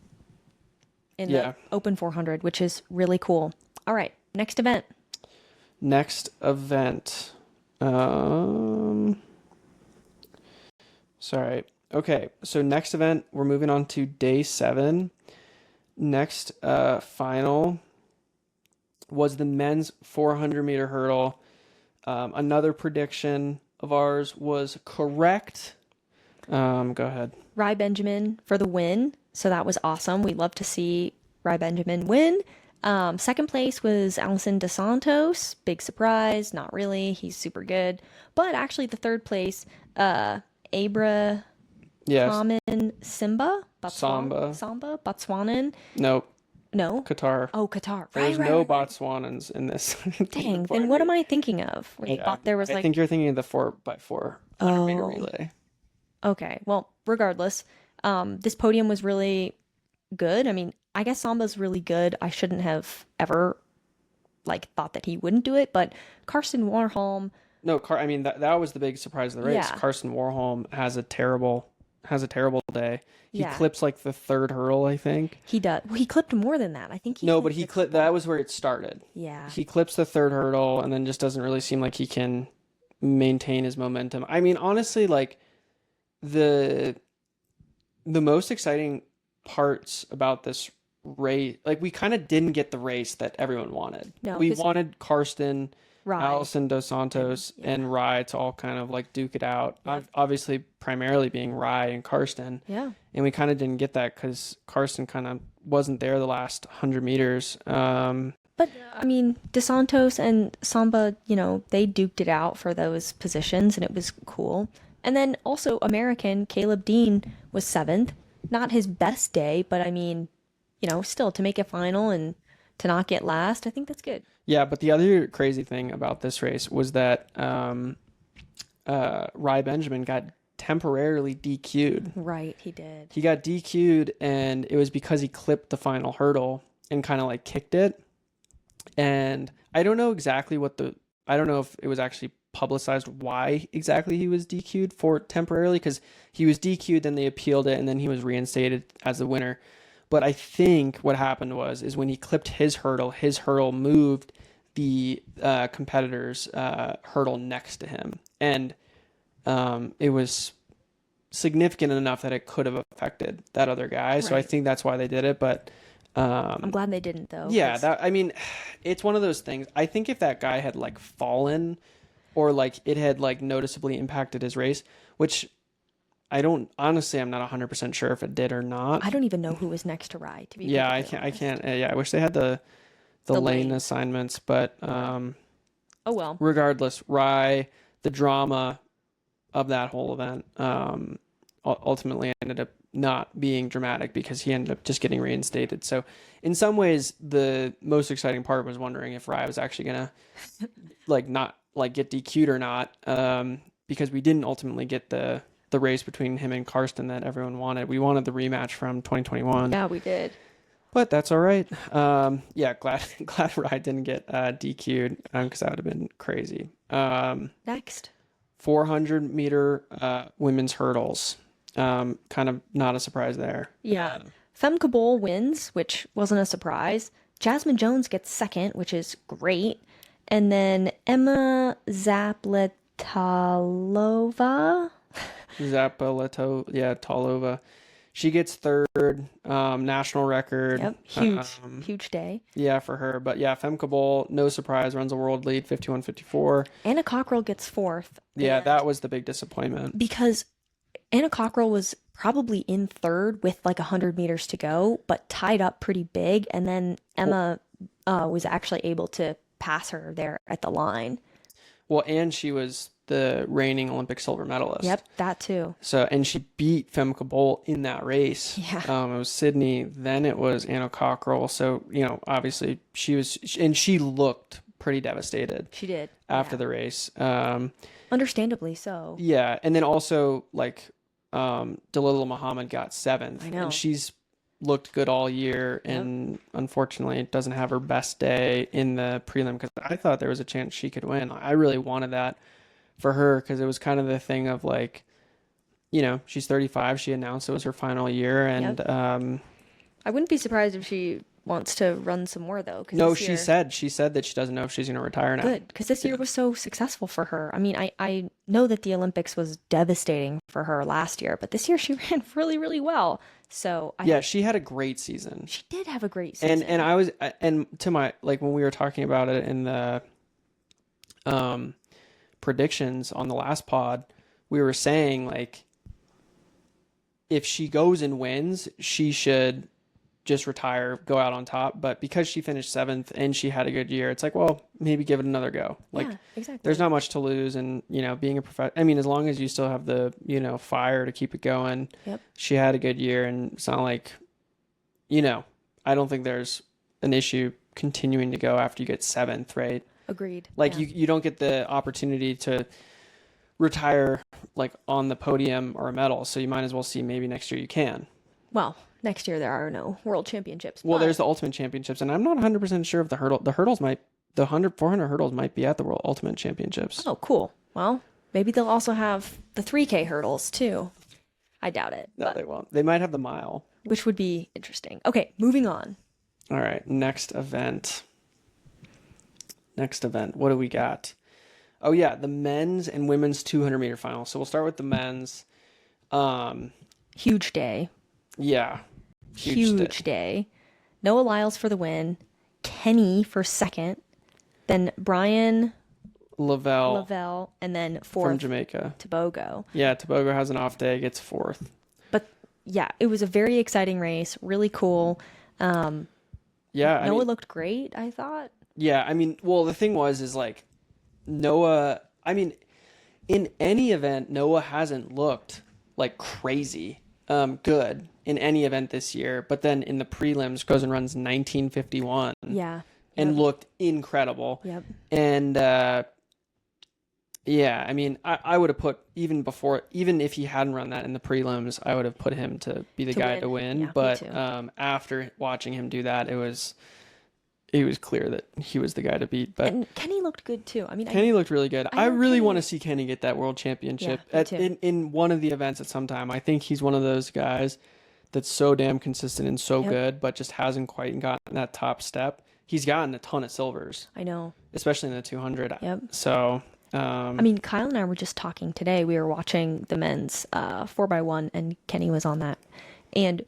in the open 400, which is really cool. All right, next event. Sorry. Okay, so next event, we're moving on to day 7. Next final was the men's 400-meter hurdle. Another prediction of ours was correct. Go ahead. Rai Benjamin for the win. So that was awesome. We love to see Rai Benjamin win. Second place was Alison Dos Santos. Big surprise. Not really. He's super good. But actually the third place, Abra Common Samba? Botswanan? Nope. No? Qatar. Oh, Qatar. There's no Botswanans in this. Dang, then what am I thinking of? There was I think you're thinking of the 4x4 100-meter relay. Okay, well, regardless, this podium was really good. I mean, I guess Samba's really good. I shouldn't have ever thought that he wouldn't do it, but Karsten Warholm. No, I mean that was the big surprise of the race. Yeah. Karsten Warholm has a terrible day. He clips the third hurdle, I think. He does. Well, he clipped more than that. I think he. No, but he clipped. That was where it started. Yeah. He clips the third hurdle and then just doesn't really seem like he can maintain his momentum. I mean, honestly, the most exciting parts about this race, we kind of didn't get the race that everyone wanted. No, we wanted Karsten, Rai. Alison Dos Santos, and Rai to all kind of duke it out. Obviously, primarily being Rai and Karsten. Yeah. And we kind of didn't get that because Karsten kind of wasn't there the last 100 meters. But, I mean, Dos Santos and Samba, they duked it out for those positions, and it was cool. And then also American, Caleb Dean was 7th. Not his best day, but I mean, still to make a final and to not get last, I think that's good. Yeah, but the other crazy thing about this race was that Rai Benjamin got temporarily DQ'd. Right, he did. He got DQ'd, and it was because he clipped the final hurdle and kind of kicked it. And I don't know exactly I don't know if it was actually publicized why exactly he was DQ'd for temporarily, because he was DQ'd, then they appealed it, and then he was reinstated as the winner. But I think what happened is when he clipped his hurdle moved the competitor's hurdle next to him, and it was significant enough that it could have affected that other guy. Right. So I think that's why they did it. But I'm glad they didn't, though. Yeah, I mean, it's one of those things. I think if that guy had fallen, or it had noticeably impacted his race, which I don't honestly, I'm not 100% sure if it did or not. I don't even know who was next to Rye, to be Yeah, perfectly I honest. can't. Yeah, I wish they had the The lane lanes. assignments, but Oh well. regardless, Rye, the drama of that whole event, ultimately ended up not being dramatic because he ended up just getting reinstated. So, in some ways, the most exciting part was wondering if Rye was actually gonna like not like get DQ'd or not, because we didn't ultimately get the race between him and Karsten that everyone wanted. We wanted the rematch from 2021. Yeah, we did. But that's all right. Yeah, glad Rye didn't get DQ'd, because that would have been crazy. Next. 400-meter women's hurdles. Kind of not a surprise there. Yeah. Femke Bol wins, which wasn't a surprise. Jasmine Jones gets second, which is great. And then Emma Zapletalova. Talova. She gets third, national record. Yep, huge day. Yeah, for her. But yeah, Femke Bol, no surprise, runs a world lead, 51-54. Anna Cockrell gets fourth. Yeah, and that was the big disappointment. because Anna Cockrell was probably in third with like 100 meters to go, but tied up pretty big. And then Emma was actually able to pass her there at the line. Well, and she was the reigning Olympic silver medalist. Yep, that too. So, and she beat Femke Bol in that race. Yeah. It was Sydney, then it was Anna Cockrell. So, obviously she looked pretty devastated She did. after Yeah. the race. Understandably so. Yeah, and then also like Dalilah Muhammad got seventh, I know. and she's looked good all year, and unfortunately doesn't have her best day in the prelim because I thought there was a chance she could win. I really wanted that for her because it was kind of the thing of like, she's 35. She announced it was her final year, and I wouldn't be surprised if she wants to run some more though. no, she said that she doesn't know if she's going to retire now. Good, because this year was so successful for her. I mean, I know that the Olympics was devastating for her last year, but this year she ran really, really well. So She had a great season. she did have a great season. And I was, and to my, like when we were talking about it in the predictions on the last pod, we were saying like if she goes and wins, she should just retire, go out on top. But because she finished seventh and she had a good year, it's like, well, maybe give it another go. Like, yeah, exactly. there's not much to lose, and being a I mean, as long as you still have the fire to keep it going. Yep. She had a good year, and it's not like, I don't think there's an issue continuing to go after you get seventh, right? Agreed. Like yeah. you don't get the opportunity to retire like on the podium or a medal, so you might as well see maybe next year you can. Well, next year there are no world championships. Well, but there's the ultimate championships, and I'm not 100% sure if the 400 hurdles might be at the world ultimate championships. oh, cool. Well, maybe they'll also have the 3K hurdles too. I doubt it. No, but, they won't. They might have the mile. which would be interesting. Okay, moving on. All right, next event. What do we got? Oh yeah, the men's and women's 200-meter final. So we'll start with the men's. Huge day. Yeah. Huge day. Noah Lyles for the win. Kenny for second. Then Brian Lavelle, and then fourth from Jamaica. Tobago. Yeah, Tobago has an off day, gets fourth. But yeah, it was a very exciting race. Really cool. Yeah, Noah looked great, I thought. Yeah, I mean, well, the thing is like Noah, I mean, in any event, Noah hasn't looked like crazy good in any event this year, but then in the prelims goes and runs 19:51. Yeah. And looked incredible. Yep. And yeah, I mean, I would have put even if he hadn't run that in the prelims, I would have put him to be the guy to win. Yeah, but me too. After watching him do that, it was clear that he was the guy to beat. But And Kenny looked good too. I mean, Kenny looked really good. I know really Kenny- want to see Kenny get that world championship Yeah, me too. in one of the events at some time. I think he's one of those guys that's so damn consistent and so good, but just hasn't quite gotten that top step. He's gotten a ton of silvers, I know. especially in the 200. Yep. So, I mean, Kyle and I were just talking today. We were watching the men's 4x1, and Kenny was on that. And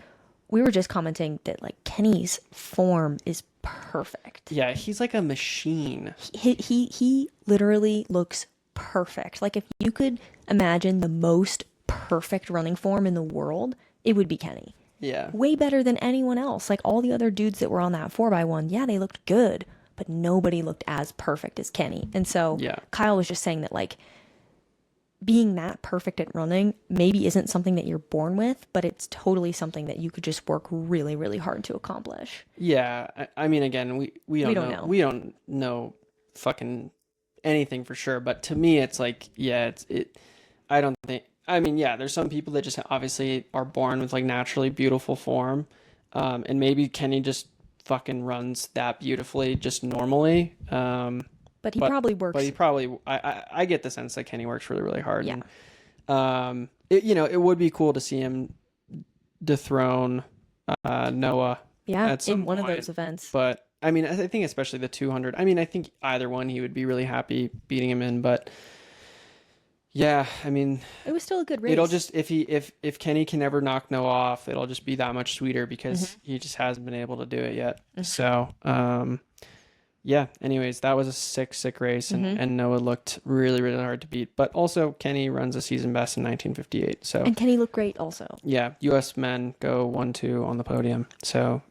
we were just commenting that, like, Kenny's form is perfect. yeah, he's like a machine. He literally looks perfect. Like, if you could imagine the most perfect running form in the world, it would be Kenny. Yeah. Way better than anyone else. Like all the other dudes that were on that 4x1, yeah, they looked good, but nobody looked as perfect as Kenny. And so Yeah. Kyle was just saying that like being that perfect at running maybe isn't something that you're born with, but it's totally something that you could just work really, really hard to accomplish. Yeah. I mean, again, we don't don't know. know. We don't know fucking anything for sure. But to me, it's like, yeah, I don't think, I mean, yeah, there's some people that just obviously are born with like naturally beautiful form. And maybe Kenny just fucking runs that beautifully just normally. But he probably works. But he probably, I get the sense that Kenny works really, really hard. Yeah. And, it would be cool to see him dethrone Noah Yeah, at some in one of point. those events. But I mean, I think especially the 200. I mean, I think either one he would be really happy beating him in. But yeah, I mean, It was still a good race. it'll just if Kenny can never knock Noah off, it'll just be that much sweeter because he just hasn't been able to do it yet. So yeah. Anyways, that was a sick race, and Noah looked really, really hard to beat. But also, Kenny runs a season best in 1958. So And Kenny looked great also. yeah, U.S. men go 1-2 on the podium. So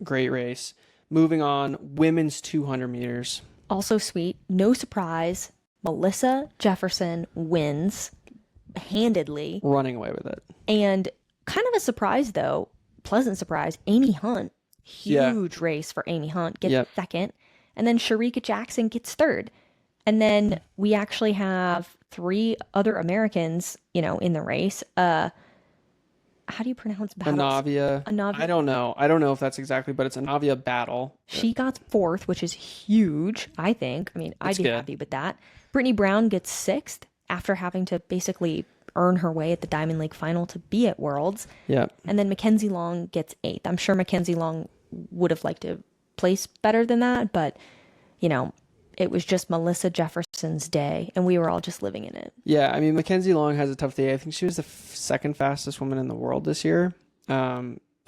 great race. Moving on, women's 200 meters. Also sweet. No surprise. Melissa Jefferson wins handedly. Running away with it. And kind of a surprise, though, pleasant surprise, Amy Hunt. Huge race for Amy Hunt. Gets second. And then Sharika Jackson gets third. And then we actually have 3 other Americans, in the race. How do you pronounce battles? Anavia. I don't know. I don't know if that's exactly, but it's Anavia Battle. She got 4th, which is huge, I think. I mean, I'd be good. happy with that. Brittany Brown gets 6th after having to basically earn her way at the Diamond League final to be at Worlds. Yeah. And then Mackenzie Long gets 8th. I'm sure Mackenzie Long would have liked to place better than that, but, it was just Melissa Jefferson's day, and we were all just living in it. Yeah, I mean, Mackenzie Long has a tough day. I think she was the second fastest woman in the world this year. So,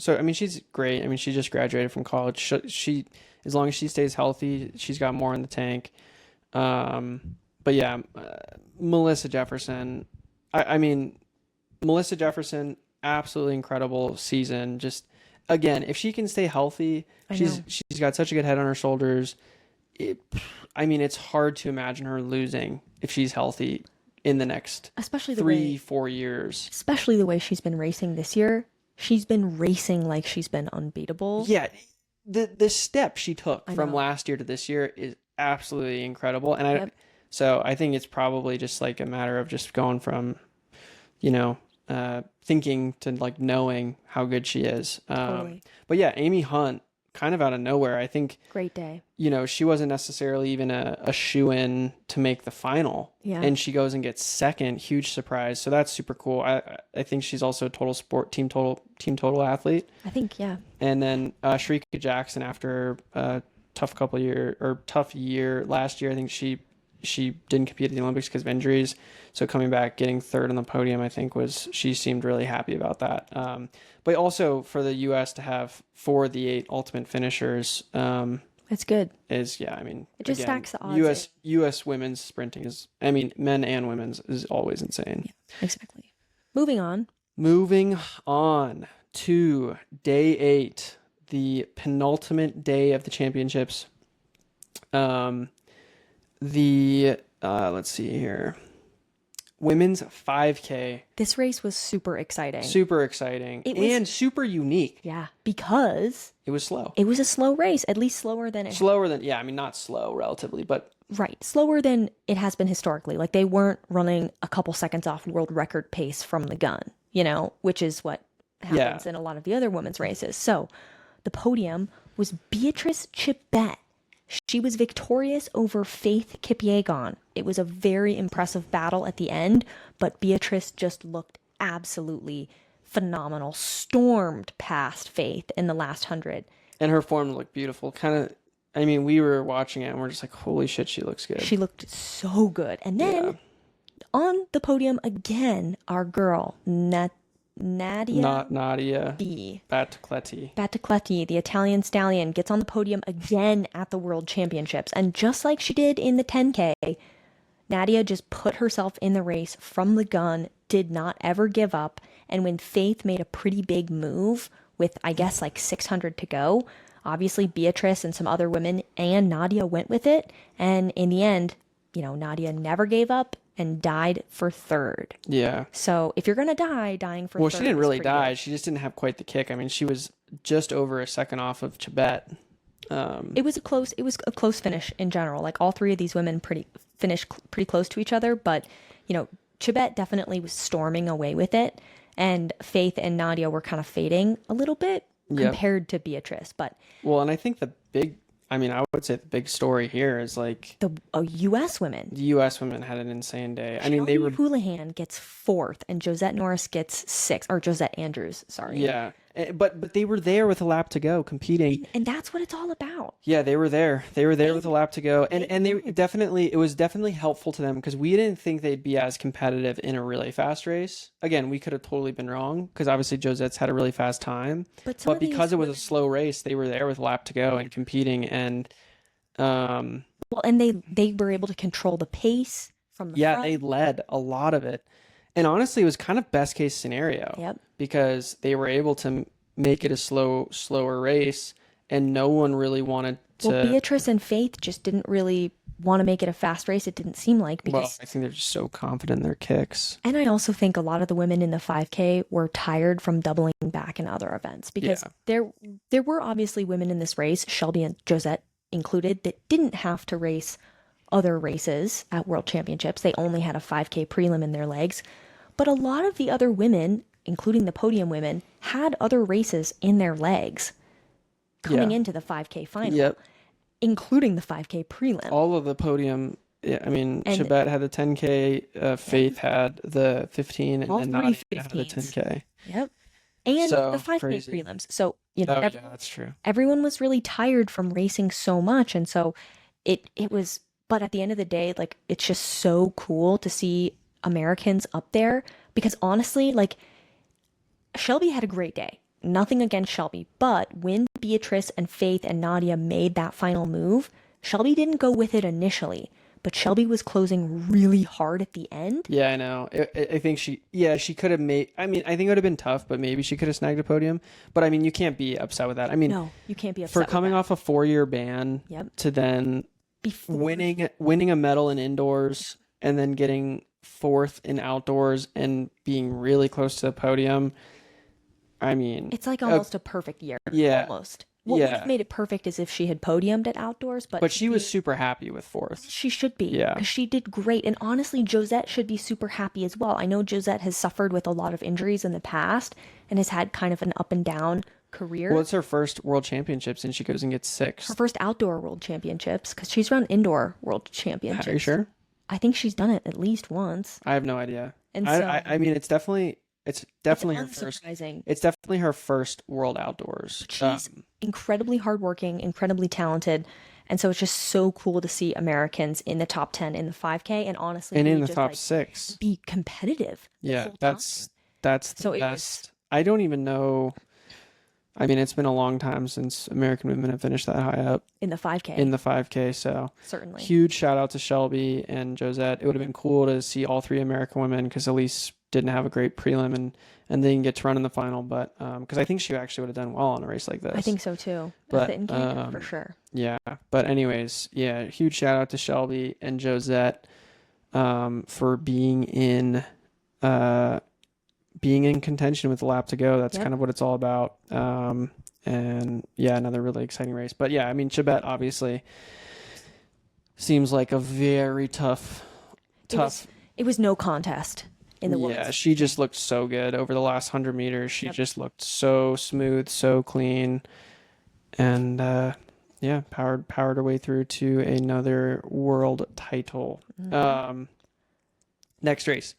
I mean, she's great. I mean, she just graduated from college. She as long as she stays healthy, she's got more in the tank. But yeah, Melissa Jefferson, I mean, Melissa Jefferson, absolutely incredible season. Just, again, if she can stay healthy, she's got such a good head on her shoulders. I mean, it's hard to imagine her losing if she's healthy in the next especially the 3-4 years. Especially the way she's been racing this year. She's been racing like she's been unbeatable. Yeah, the step she took from last year to this year is absolutely incredible. And so I think it's probably just like a matter of just going from, thinking to like knowing how good she is. Totally. But yeah, Amy Hunt, kind of out of nowhere. I think great day. She wasn't necessarily even a shoe-in to make the final. Yeah. And she goes and gets second. Huge surprise. So that's super cool. I think she's also a total sport team total athlete. I think, yeah. And then Sharika Jackson, after a tough year last year, I think she didn't compete at the Olympics because of injuries. So coming back, getting third on the podium, I think she seemed really happy about that. But also for the U.S. to have 4 of the 8 ultimate finishers, it's good. It just stacks the odds. U.S. women's sprinting men and women's is always insane. Yeah, exactly. Moving on to day 8, the penultimate day of the championships. Let's see here. Women's 5K. This race was super exciting. And super unique. Yeah, because it was slow. It was a slow race, at least slower than not slow relatively, but right, slower than it has been historically. Like they weren't running a couple seconds off world record pace from the gun, which is what happens in a lot of the other women's races. So, the podium was Beatrice Chibet. She was victorious over Faith Kipyegon. It was a very impressive battle at the end, but Beatrice just looked absolutely phenomenal. Stormed past Faith in the last 100. And her form looked beautiful. We were watching it and we're just like, holy shit, she looks good. She looked so good. And then on the podium again, our girl, Nadia B. Battecletti, the Italian stallion, gets on the podium again at the World Championships. And just like she did in the 10K, Nadia just put herself in the race from the gun, did not ever give up. And when Faith made a pretty big move with, I guess, like 600 to go, obviously Beatrice and some other women and Nadia went with it. And in the end, Nadia never gave up and died for third. Yeah. So if you're going to die, dying for Well, third she didn't is really pretty die. good. She just didn't have quite the kick. I mean, she was just over a second off of Chibet. It was a close finish in general. Like all three of these women finished pretty close to each other, but Chibet definitely was storming away with it, and Faith and Nadia were kind of fading a little bit Yep. compared to Beatrice. But Well, and I think I would say the big story here is like the U.S. women, the U.S. women had an insane day. I mean, they Shelby were, Houlihan gets fourth, and Josette Norris gets sixth, or Josette Andrews, sorry. yeah, but they were there with a lap to go competing. And that's what it's all about. Yeah, they were there. They were there with a lap to go, and it was definitely helpful to them because we didn't think they'd be as competitive in a really fast race. Again, we could have totally been wrong because obviously Josette's had a really fast time, But because it was a slow race, they were there with a lap to go and competing, and well, and they were able to control the pace from the yeah, front. they led a lot of it, and honestly, it was kind of best case scenario. Yep. Because they were able to make it a slower race, and no one really wanted to. Well, Beatrice and Faith just didn't really want to make it a fast race. It didn't seem like Well, because. I think they're just so confident in their kicks. And I also think a lot of the women in the 5K were tired from doubling back in other events because there were obviously women in this race, Shelby and Josette included, that didn't have to race other races at World Championships. They only had a 5K prelim in their legs. But a lot of the other women, including the podium women, had other races in their legs coming into the 5K final, Yep. including the 5K prelim. All of the podium. Yeah, I mean, And- Chibet had the 10K, Faith had the 15, and All then three Nadia had the 15s. 10K. Yep. And So, the 5K crazy. prelims. So, Oh, yeah, that's true. everyone was really tired from racing so much. And so it was, but at the end of the day, like, it's just so cool to see Americans up there because honestly, like, Shelby had a great day. Nothing against Shelby, but when Beatrice and Faith and Nadia made that final move, Shelby didn't go with it initially, but Shelby was closing really hard at the end. Yeah, I know. I think she could have made. I mean, I think it would have been tough, but maybe she could have snagged a podium. But I mean, you can't be upset with that. I mean, No, you can't be upset for with coming that. off a 4-year ban Yep. to then Before winning a medal in indoors and then getting fourth in outdoors and being really close to the podium. I mean, It's like almost a perfect year. yeah. Almost. What would Yeah. have made it perfect is if she had podiumed at outdoors, but she was super happy with fourth. she should be. Yeah. Because she did great. And honestly, Josette should be super happy as well. I know Josette has suffered with a lot of injuries in the past and has had kind of an up and down career. Well, it's her first world championships, and she goes and gets Her sixth. first outdoor world championships, because she's run indoor world championships. Are you sure? I think she's done it at least once. I have no idea. And I mean, it's definitely it's her first. unsurprising. It's definitely her first world outdoors. She's incredibly hardworking, incredibly talented. And so it's just so cool to see Americans in the top 10 in the 5K and honestly and be in the just, top like, 6. be competitive. the Yeah, whole time. that's the So it was- best. I don't even know. I mean, it's been a long time since American women have finished that high up in the 5K. in the 5K. So Certainly. huge shout out to Shelby and Josette. It would have been cool to see all 3 American women because Elise didn't have a great prelim and didn't get to run in the final. But because I think she actually would have done well on a race like this. I think so too. But, In Canada, for sure. Yeah. But anyways, yeah, huge shout out to Shelby and Josette for being in contention with the lap to go. That's Yep. kind of what it's all about. And yeah, another really exciting race. But yeah, I mean, Chibet obviously seems like a very tough. It was no contest in the Yeah, women's. she just looked so good over the last 100 meters. She just looked so smooth, so clean, and yeah, powered her way through to another world title. Next race.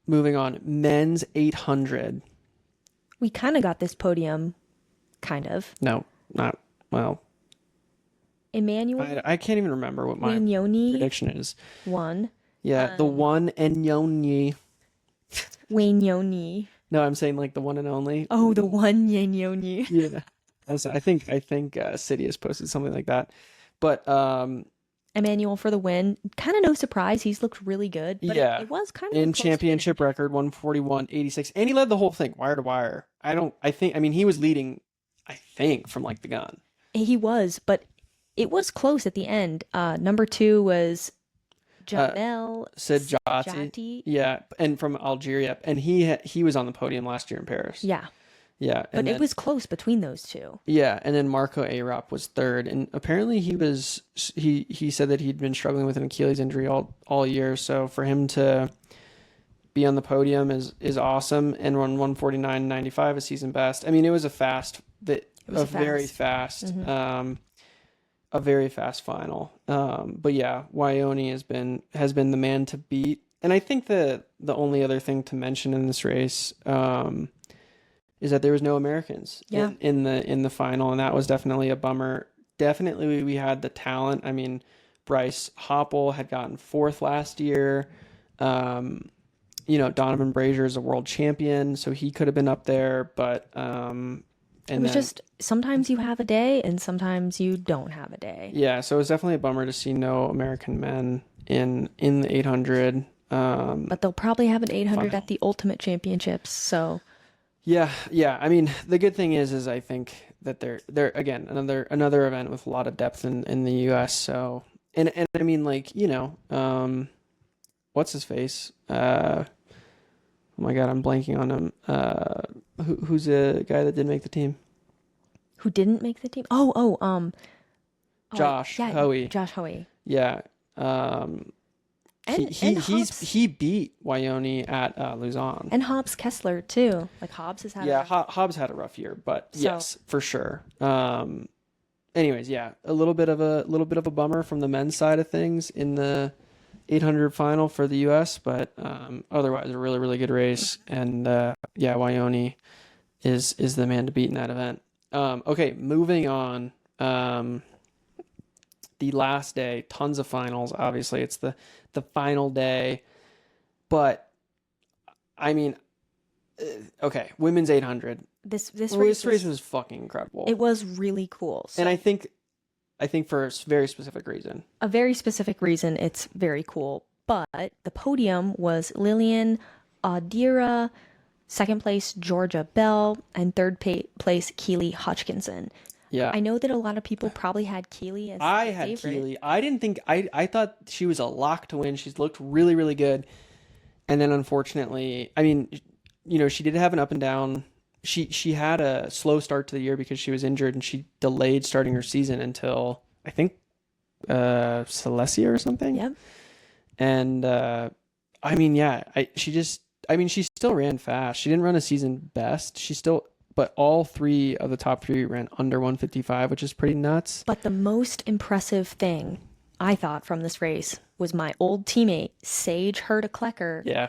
Moving on, men's 800. We kind of got this podium, kind of. No, not well. Emmanuel I can't even remember what my Wanyoni prediction is. won. Yeah, the one and only. Wanyoni. No, I'm saying like the one and only. Oh, the one Wanyoni. Yeah, I think City has posted something like that. But Emmanuel for the win. Kind of no surprise. He's looked really good, but Yeah. it was kind of a In close championship finish. record, 141.86. And he led the whole thing, wire to wire. I mean, he was leading, I think, from like the gun. He was, but it was close at the end. Number two was Uh, Jamel Sid Jati. Sajati. Yeah. And from Algeria. And he was on the podium last year in Paris. Yeah, Yeah. but And it then, was close between those two. yeah. And then Marco Arop was third. And apparently he said that he'd been struggling with an Achilles injury all year. So for him to be on the podium is awesome and run 149.95, a season best. I mean, it was It was a very fast. fast Hmm. a very fast final. But yeah, Wyoming has been the man to beat. And I think the only other thing to mention in this race is that there was no Americans Yeah, in the final, and that was definitely a bummer. Definitely we had the talent. I mean, Bryce Hoppel had gotten fourth last year. Um, Donovan Brazier is a world champion, so he could have been up there, but it and was then just sometimes you have a day and sometimes you don't have a day. yeah, so it was definitely a bummer to see no American men in the 800 But they'll probably have an 800 at final. the Ultimate Championships. So Yeah, yeah. I mean, the good thing is I think that they're again another event with a lot of depth in the U.S. So and I mean like what's his face? Oh my God, I'm blanking on him. Who's a guy that did make the team? who didn't make the team? Josh Yeah, Hoey. Josh Hoey Yeah. Um, and Hobbs he beat Wyoming at Luzon. and Hobbs Kessler too. Like Hobbs has had Yeah, a Hobbs had a rough year, but so yes, for sure. Anyways, yeah, a little bit of a bummer from the men's side of things in the 800 final for the U.S., but otherwise a really really good race, and yeah, Wyoming is the man to beat in that event. Okay, moving on. The last day, tons of finals. Obviously, it's the final day, but I mean, okay, women's 800. this Well, race this race was was fucking incredible, it was really cool. and So I think for a very specific reason. a very specific reason it's very cool. But the podium was Lillian Adira, second place Georgia Bell, and place Keely Hodgkinson. Yeah, I know that a lot of people probably had Keely as I the had favorite. Keely. I didn't think I thought she was a lock to win. She's looked really really good, and then unfortunately, I mean, she did have an up and down. She had a slow start to the year because she was injured, and she delayed starting her season until I think Silesia or something. Yep. And I mean, yeah, I mean, she still ran fast. She didn't run a season best. But all three of the top three ran under 155, which is pretty nuts. But the most impressive thing I thought from this race was my old teammate, Sage Herta-Klecker. Yeah,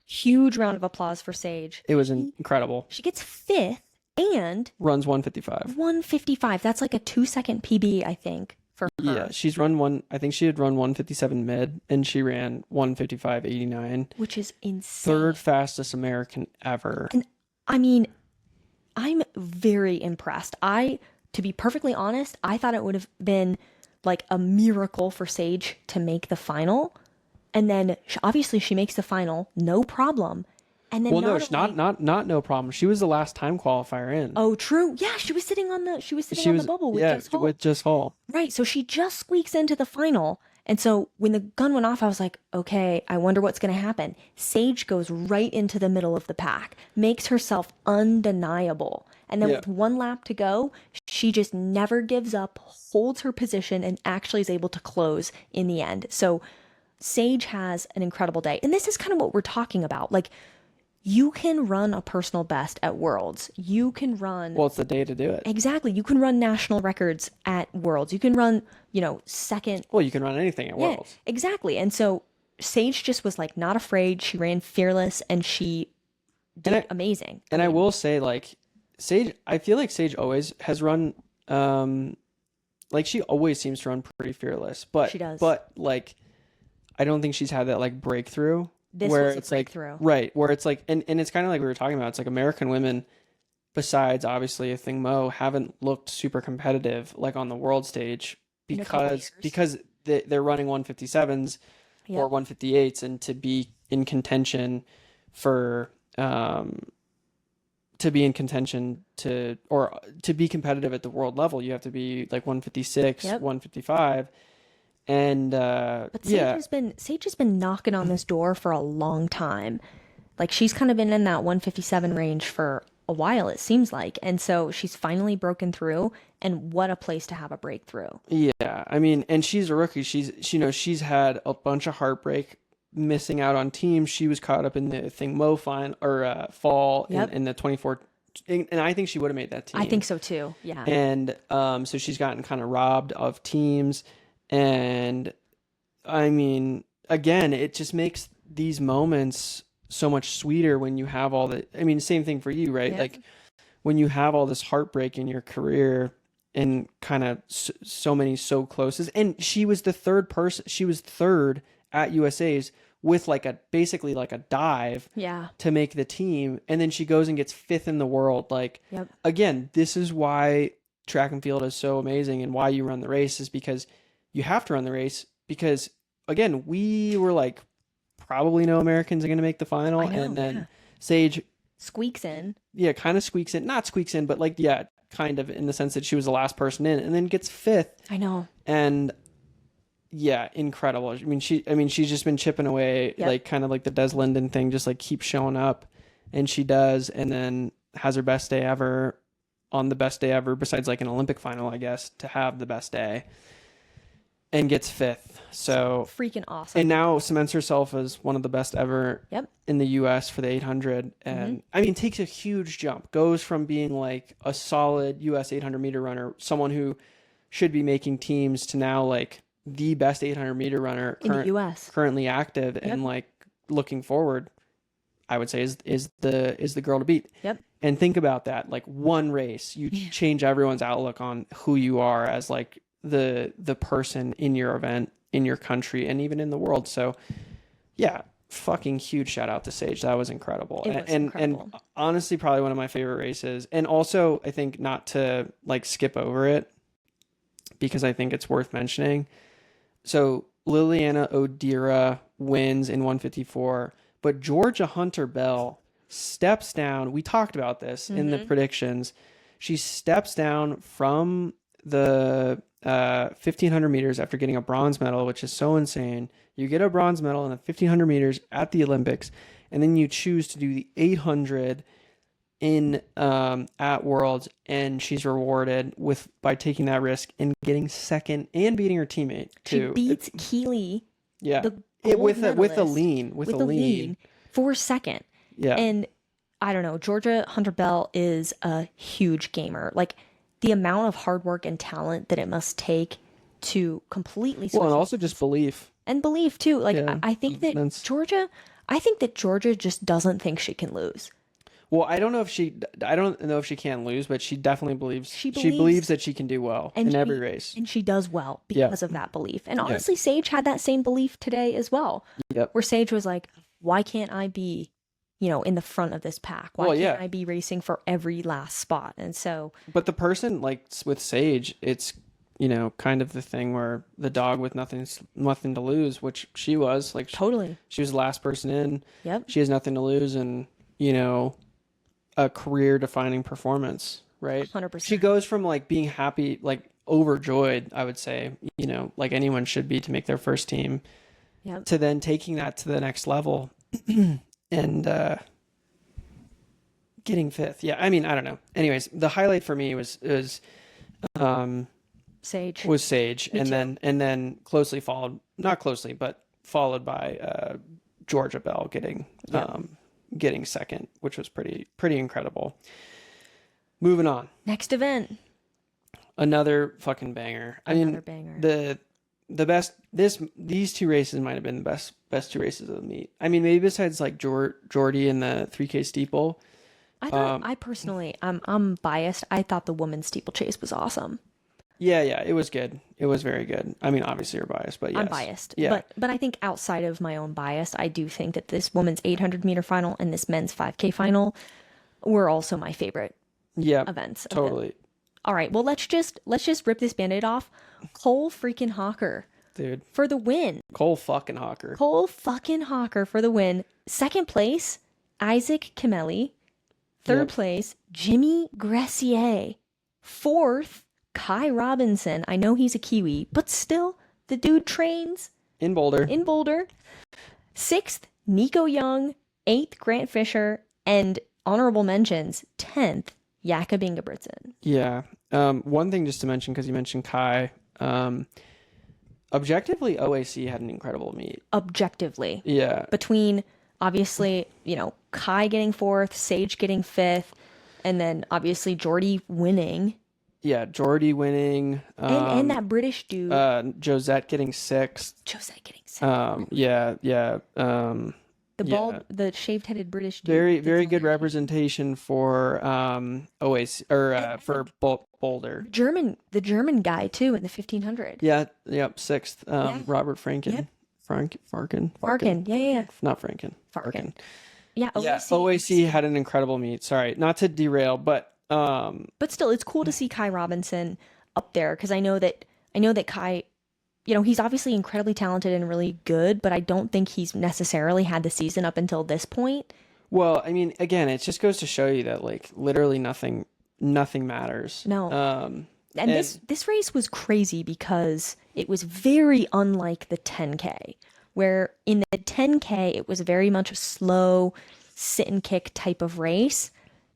Huge round of applause for Sage. it was incredible. She gets fifth and Runs 155. 155. That's like a 2-second PB, I think, for Yeah, her, she's run one. I think she had run 157 mid, and she ran 155.89. which is insane. Third fastest American ever. And I mean, I'm very impressed. To be perfectly honest, I thought it would have been like a miracle for Sage to make the final. And then obviously she makes the final, no problem. And then Well, no, not it's only, not no problem. She was the last time qualifier in. oh, true. Yeah, she was sitting on the She on the was, bubble with yeah, Jess Hall. with just Hall. Right. So she just squeaks into the final. And so when the gun went off, I was like, okay, I wonder what's going to happen. Sage goes right into the middle of the pack, makes herself undeniable. And then Yeah. with one lap to go, she just never gives up, holds her position, and actually is able to close in the end. So Sage has an incredible day. And this is kind of what we're talking about. Like, you can run a personal best at Worlds. You can run. Well, it's the day to do it. Exactly. You can run national records at Worlds. You can run, second. Well, you can run anything at Yeah, Worlds. exactly. And so Sage just was like not afraid. She ran fearless and she And did I amazing. and I will say, like, Sage, I feel like Sage always has run, like she always seems to run pretty fearless. But She does. But like, I don't think she's had that like breakthrough This where was a it's like breakthrough. right where it's like and it's kind of like we were talking about. It's like American women, besides obviously a Thing Mo, haven't looked super competitive like on the world stage In a couple because years. because they're running 157s or Yep. 158s, and to be in contention for to be in contention or to be competitive at the world level, you have to be like 156, Yep. 155. And But yeah, Sage has been knocking on this door for a long time. Like she's kind of been in that 157 range for a while, it seems like. And so she's finally broken through, and what a place to have a breakthrough. yeah, I mean, and she's a rookie. She's had a bunch of heartbreak, missing out on teams. She was caught up in the thing Mo fine or fall Yep. in the 24, and I think she would have made that I team. think so too. Yeah. And so she's gotten kind of robbed of teams. And I mean, again, it just makes these moments so much sweeter when you have all the, I mean, same thing for you, right? Yeah. Like when you have all this heartbreak in your career and kind of so many so closes. And she was the third person, she was third at USA's with like a basically like a dive Yeah. to make the team. And then she goes and gets fifth in the world. Like, Yep. again, this is why track and field is so amazing and why you run the race is because you have to run the race because, again, we were like, probably no Americans are going to make the final. I know, And then yeah. Sage, Squeaks in. yeah, kind of squeaks in, not squeaks in, but like, yeah, kind of in the sense that she was the last person in and then gets fifth. I know. And yeah, incredible. I mean, she's just been chipping away, Yep. like kind of like the Des Linden thing, just like keeps showing up, and she does, and then has her best day ever on the best day ever, besides like an Olympic final, I guess, to have the best day, and gets fifth. So, Freaking awesome. and now cements herself as one of the best ever Yep. in the U.S. for the 800, and I mean, takes a huge jump, goes from being like a solid U.S. 800 meter runner, someone who should be making teams, to now like the best 800 meter runner In the US. currently active, and like looking forward, I would say is the girl to beat. Yep. And think about that, like one race, you change everyone's outlook on who you are as like the person in your event, in your country, and even in the world. So yeah, fucking huge shout out to Sage. That was incredible. It was incredible. And honestly, probably one of my favorite races. And also, I think not to like skip over it because I think it's worth mentioning. So Liliana Odira wins in 154, but Georgia Hunter Bell steps down. We talked about this in the predictions. She steps down from the 1500 meters after getting a bronze medal, which is so insane. You get a bronze medal in the 1500 meters at the Olympics, and then you choose to do the 800 in at Worlds, and she's rewarded with by taking that risk and getting second and beating her teammate She too. beats Keely, Yeah, the with gold a medalist, lean, with a lean. for second. Yeah, And I don't know, Georgia Hunter Bell is a huge gamer. Like the amount of hard work and talent that it must take to completely well, switch and also just belief. and belief too. Like Yeah, I think that Georgia just doesn't think she can lose. Well, I don't know if she can lose, but she definitely believes She she believes believes- that she can do well in every race. And she does well Yeah. because of that belief. And honestly, Sage had that same belief today as well. Yep. Where Sage was like, why can't I be, in the front of this pack? Why Well, can't yeah. I be racing for every last spot? And so, But the person like with Sage, it's kind of the thing where the dog with nothing to lose, which she was like. totally. She was the last person in. Yep. She has nothing to lose, and a career defining performance, right? 100%. She goes from like being happy, like overjoyed, I would say, like anyone should be to make their first team, Yep. to then taking that to the next level and getting fifth. Yeah, I mean, I don't know. Anyways, the highlight for me was Sage. Sage, Me and too. then closely followed, not closely, but followed by Georgia Bell getting second, which was pretty incredible. Moving on, Next event. another fucking banger. Another banger. The best these two races might have been the best two races of the meet. I mean, maybe besides like Jordy and the 3K steeple. I thought, I personally, I'm biased. I thought the women's steeplechase was awesome. Yeah, it was good. It was very good. I mean, obviously you're biased, but yes. I'm biased. Yeah. But I think outside of my own bias, I do think that this women's 800 meter final and this men's 5K final were also my favorite Yeah, events. totally. All right, well let's just rip this band-aid off. Cole freaking Hawker dude. for the win. Cole fucking Hawker. Cole fucking Hawker for the win. Second place, Isaac Kimeli. Third Yep. place, Jimmy Gressier. Fourth, Kai Robinson. I know he's a Kiwi, but still, the dude trains In Boulder. in Boulder. Sixth, Nico Young. Eighth, Grant Fisher. And honorable mentions, 10th, Jakob Ingebrigtsen. Yeah. One thing just to mention, because you mentioned Kai. Objectively, OAC had an incredible meet. Objectively. Yeah. Between, obviously, Kai getting fourth, Sage getting fifth, and then obviously Jordy winning. Yeah, Jordy winning. And that British dude. Josette getting sixth. Josette getting sixth. Yeah. The shaved-headed British dude. Very good representation for OAC or for Boulder. The German guy too in the 1500. Yeah, yep, sixth. Robert Franken. Yep. Farken. Yeah. Not Franken. Farken. Yeah, OAC had an incredible meet. Sorry, not to derail, but still, it's cool to see Kai Robinson up there because I know that Kai, he's obviously incredibly talented and really good, but I don't think he's necessarily had the season up until this point. Well, I mean, again, it just goes to show you that like literally nothing matters. No. And this race was crazy because it was very unlike the 10K, where in the 10K it was very much a slow sit and kick type of race.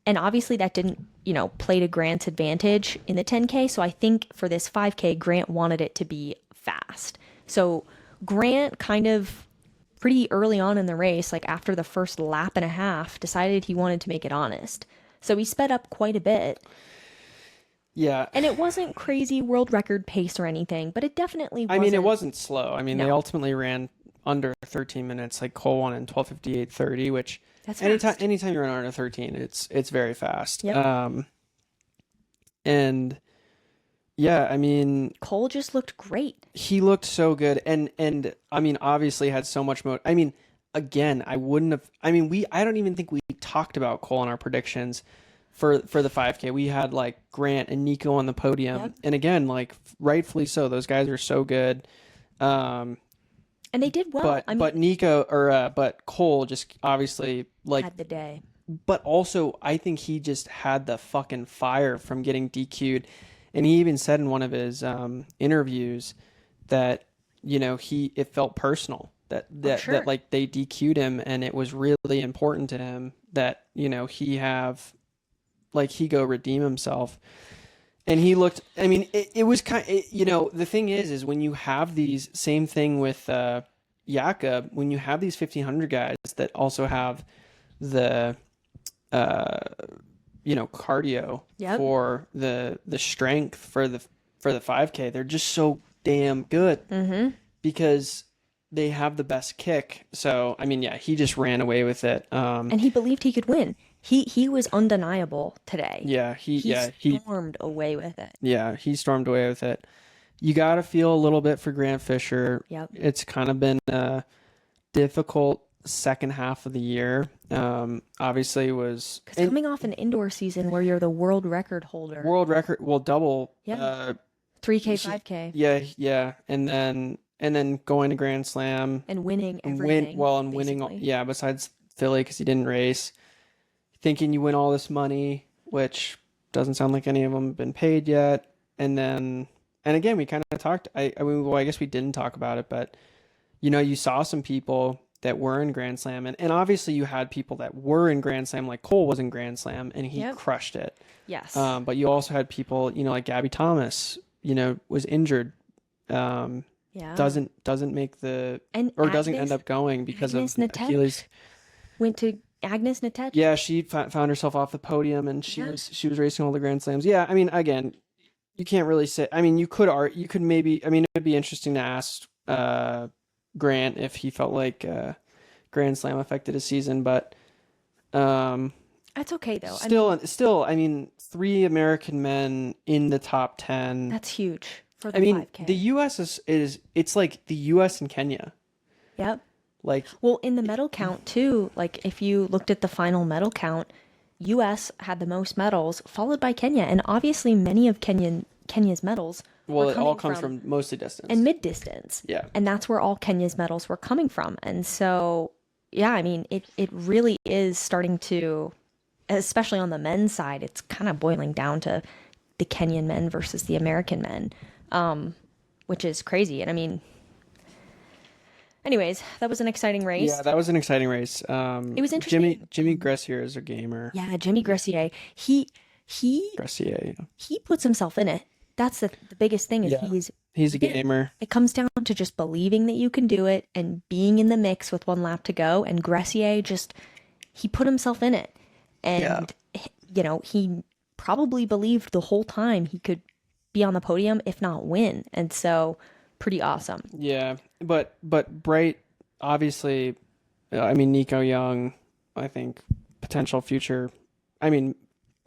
And obviously that didn't, play to Grant's advantage in the 10K. So I think for this 5K, Grant wanted it to be fast. So Grant kind of pretty early on in the race, like after the first lap and a half, decided he wanted to make it honest. So he sped up quite a bit. Yeah. And it wasn't crazy world record pace or anything, but it definitely wasn't. I mean, it wasn't slow. I mean, No. They ultimately ran under 13 minutes, like Cole won in 12:58:30, which That's anytime fast. you run under 13, it's very fast. Yep. And yeah, I mean, Cole just looked great. he looked so good, and I mean, obviously had so much I mean, again, I wouldn't have. I mean, I don't even think we talked about Cole in our predictions for the 5K. We had like Grant and Nico on the podium, Yep. and again, like rightfully so. Those guys are so good. And they did well. But Cole just obviously like, had the day. but also I think he just had the fucking fire from getting DQ'd. And he even said in one of his interviews that, it felt personal that Sure. that like they DQ'd him, and it was really important to him that, he go redeem himself. And he looked, I mean, it was kind of, the thing is when you have these, same thing with Jakob, when you have these 1500 guys that also have the, cardio Yep. for the strength for the 5K, they're just so damn good because they have the best kick. So, I mean, yeah, he just ran away with it. And he believed he could win. He was undeniable today. Yeah, he stormed away with it. Yeah, he stormed away with it. You got to feel a little bit for Grant Fisher. Yep. It's kind of been a difficult second half of the year. Obviously was Because coming off an indoor season where you're the world record holder. world record, well, double. Yeah. 3K, 5K. Yeah, and then going to Grand Slam And winning and everything. winning. basically. Yeah, besides Philly because he didn't race. Thinking you win all this money, which doesn't sound like any of them have been paid yet. And again, we kind of talked. I guess we didn't talk about it, but you saw some people that were in Grand Slam, and obviously you had people that were in Grand Slam, like Cole was in Grand Slam, and he crushed it. Yes. But you also had people, like Gabby Thomas, was injured. Yeah. Doesn't make the doesn't end up going because Agnes of Netech Achilles. Went to Agnes Netech. Yeah, she found herself off the podium, and she was racing all the Grand Slams. Yeah, I mean, again, you can't really say. I mean, you could maybe. I mean, it'd be interesting to ask Grant if he felt like Grand Slam affected his season, but That's okay though. still, I mean, 3 American men in the top 10. That's huge for the I mean, 5K. the U.S. it's like the U.S. and Kenya. Yep. Like, Well, in the medal count too, like if you looked at the final medal count, US had the most medals, followed by Kenya, and obviously many of Kenya's medals Well, were it all coming comes from from mostly distance. and mid distance. Yeah. And that's where all Kenya's medals were coming from. And so, yeah, I mean, it really is starting to, especially on the men's side, it's kind of boiling down to the Kenyan men versus the American men, which is crazy. And I mean, anyways, that was an exciting Yeah, race. that was an exciting race. It was interesting. Jimmy Gressier is a gamer. Yeah, Jimmy Gressier, he Gressier, yeah. he puts himself in it. That's the biggest thing is Yeah. He's a gamer. it comes down to just believing that you can do it and being in the mix with one lap to go. And Gressier just he put himself in it, Yeah. and you know he probably believed the whole time he could be on the podium, if not win. And so, pretty awesome. Yeah, but Bright, obviously, I mean Nico Young, I think potential future. I mean,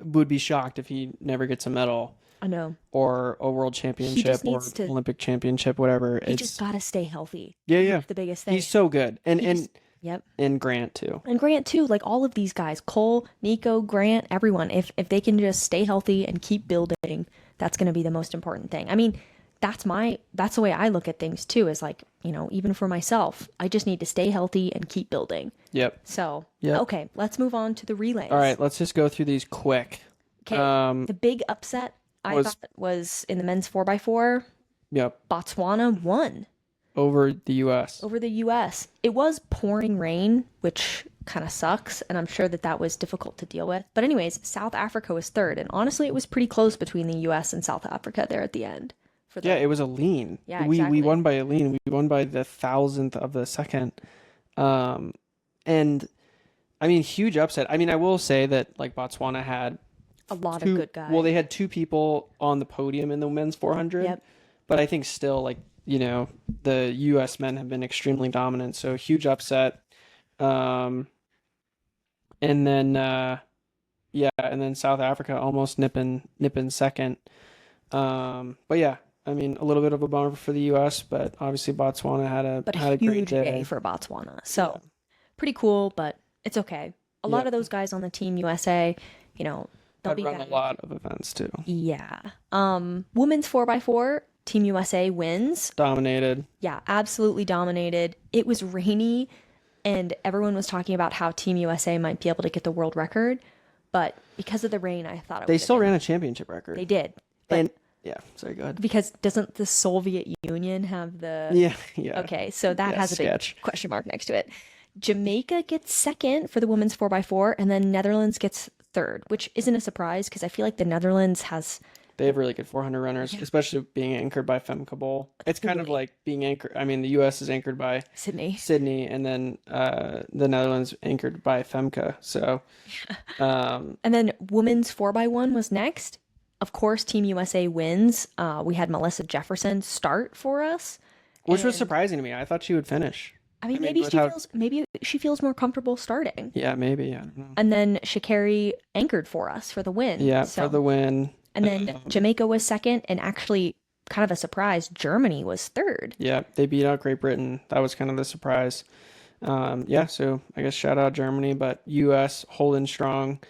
would be shocked if he never gets a medal I know or a world championship or needs to. Olympic championship, whatever. He just gotta stay healthy. Yeah. That's the biggest thing. He's so good, and Yep. and Grant too. And Grant too, like all of these guys, Cole, Nico, Grant, everyone, if they can just stay healthy and keep building, that's going to be the most important thing. I mean, that's the way I look at things too, is like, you know, even for myself, I just need to stay healthy and keep building. Yep. So, Yep. okay, let's move on to the relays. All right, let's just go through these quick. Okay. The big upset I thought was in the men's 4x4, Yep. Botswana won Over the U.S. over the US. It was pouring rain, which kind of sucks, and I'm sure that was difficult to deal with. But anyways, South Africa was third, and honestly, it was pretty close between the US and South Africa there at the end. Yeah, it was a lean. Yeah, we exactly. won by a lean. We won by the 1,000th of the second. And I mean, huge upset. I mean, I will say that like Botswana had a lot of good guys. Well, they had two people on the podium in the men's 400. Yep. But I think still, like, you know, the U.S. men have been extremely dominant. So huge upset. And then, and then South Africa almost nipping second. But yeah, I mean, a little bit of a bummer for the U.S., but obviously Botswana had a huge great day. day for Botswana. So pretty cool, but it's okay. A lot of those guys on the Team USA, you know, they'll be run a lot of events too. Yeah. Women's 4x4, Team USA wins. Dominated. Yeah, absolutely dominated. It was rainy, and everyone was talking about how Team USA might be able to get the world record, but because of the rain, I thought they still ran a championship record. They did. But and yeah, sorry, go ahead. Because doesn't the Soviet Union have the... Yeah. Okay, so that has a sketch. big question mark next to it. Jamaica gets second for the women's 4x4, and then Netherlands gets third, which isn't a surprise because I feel like the Netherlands has... They have really good 400 runners, especially being anchored by Femke Bol. It's kind of like being anchored... I mean, the U.S. is anchored by Sydney, and then the Netherlands anchored by Femke, so... And then women's 4x1 was next. Of course, Team USA wins. We had Melissa Jefferson start for us, which was surprising to me. I thought she would finish. I mean, maybe she feels more comfortable starting. Yeah, maybe. I don't know. And then Sha'Carri anchored for us for the win. Yeah, for the win. And then Jamaica was second, and actually, kind of a surprise, Germany was third. Yeah, they beat out Great Britain. That was kind of the surprise. So I guess shout out Germany, but U.S. holding strong.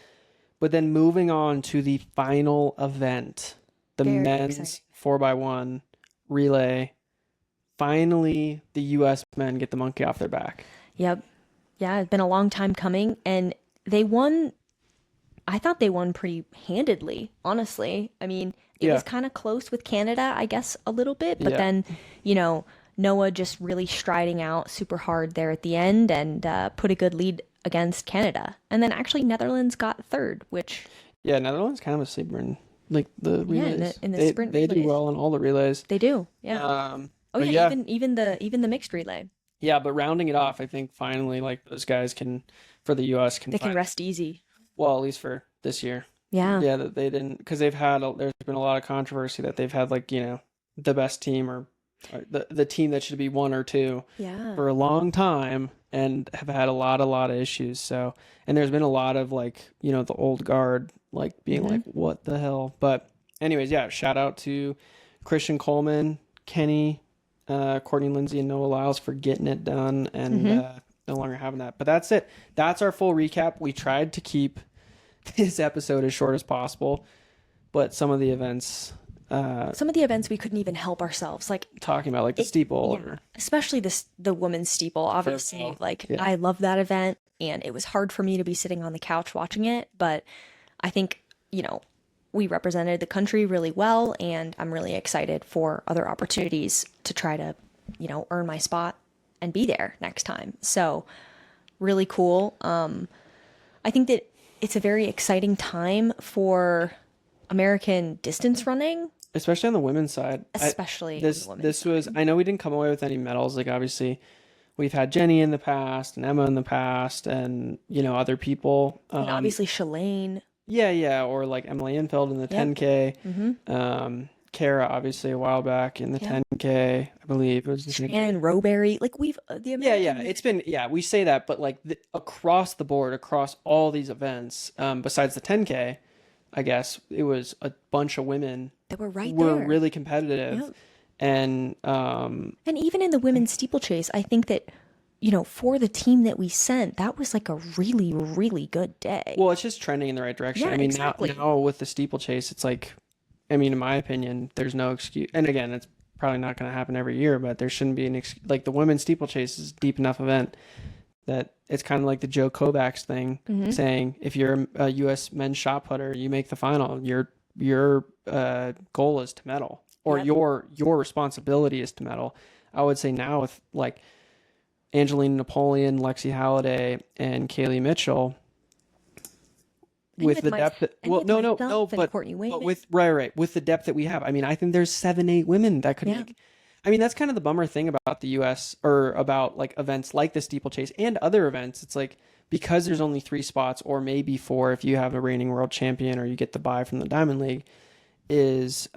But then moving on to the final event, the men's 4x1 relay. Finally, the U.S. men get the monkey off their back. Yep. Yeah, it's been a long time coming, and they won. I thought they won pretty handedly, honestly. I mean, it was kind of close with Canada, I guess, a little bit, but then, you know, Noah just really striding out super hard there at the end and put a good lead against Canada. And then actually Netherlands got third, which... Yeah, Netherlands kind of a sleeper in like the relays. Yeah, in the sprint they relays. do well in all the relays. They do, yeah. Even the mixed relay. Yeah, but rounding it off, I think finally like those guys can, for the U.S. can rest easy. Well, at least for this year. Yeah. Yeah, that they didn't, because there's been a lot of controversy that they've had like, you know, the best team or the team that should be one or two for a long time and have had a lot of issues. So, and there's been a lot of like, you know, the old guard like being like, what the hell? But anyways, yeah, shout out to Christian Coleman, Kenny, Courtney Lindsay, and Noah Lyles for getting it done and no longer having that. But that's it. That's our full recap. We tried to keep this episode as short as possible, but some of the events some of the events we couldn't even help ourselves. Like talking about like the steeple. yeah, especially the women's steeple. Obviously, like Yeah. I love that event, and it was hard for me to be sitting on the couch watching it. But I think we represented the country really well, and I'm really excited for other opportunities to try to earn my spot and be there next time. So really cool. I think that it's a very exciting time for American distance running, Especially on the women's side. especially on This the women's this was side. I know we didn't come away with any medals. Like obviously we've had Jenny in the past and Emma in the past and other people. And obviously Shalane. Yeah, or like Emily Infeld in the Yep. 10K. Mm-hmm. Kara obviously a while back in the Yeah. 10K, I believe it was just And Rowberry. Like we've the yeah, American. it's been we say that, but like across the board, across all these events, besides the 10K, I guess it was a bunch of women That were right were there. really competitive, Yep. and And even in the women's steeplechase, I think that, for the team that we sent, that was like a really, really good day. well, it's just trending in the right direction. Yeah, I mean, exactly. now with the steeplechase, it's like, I mean, in my opinion, there's no excuse. And again, it's probably not going to happen every year, but there shouldn't be an excuse. Like the women's steeplechase is a deep enough event that it's kind of like the Joe Kovacs thing, saying if you're a U.S. men's shot putter, you make the final. Your goal is to medal, or Yep. your responsibility is to medal. I would say now with like Angeline Napoleon, Lexi Halliday, and Kaylee Mitchell, And with the my- depth that, and well, with no, myself and but Courtney Wayman. with right, with the depth that we have. I mean, I think there's 7, 8 women that could Yeah. make. I mean, that's kind of the bummer thing about the U.S. or about like events like the steeplechase and other events. It's like because there's only 3 spots, or maybe 4 if you have a reigning world champion or you get the bye from the Diamond League, is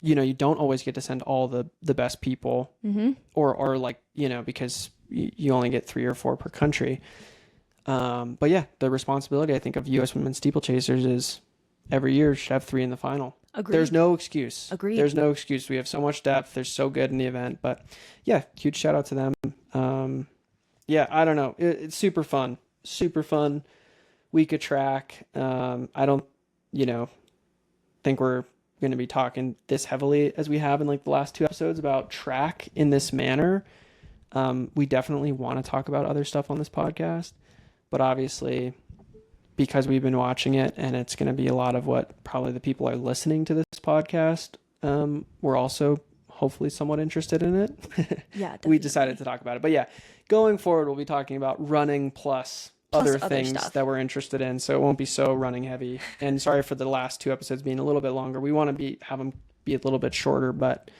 you don't always get to send all the best people, or like because you only get 3 or 4 per country. But yeah, the responsibility I think of U.S. women's steeplechasers is every year should have 3 in the final. Agreed. There's no excuse. Agreed. There's no excuse. We have so much depth. They're so good in the event. But yeah, huge shout out to them. Yeah, I don't know. It's super fun. Super fun week of track. I don't, think we're going to be talking this heavily as we have in like the last 2 episodes about track in this manner. We definitely want to talk about other stuff on this podcast, but obviously because we've been watching it and it's going to be a lot of what probably the people are listening to this podcast, we're also hopefully somewhat interested in it. Yeah, We definitely. decided to talk about it. But yeah, going forward, we'll be talking about running plus other other things stuff. that we're interested in. So it won't be so running heavy. And sorry for the last 2 episodes being a little bit longer. We want to have them be a little bit shorter, but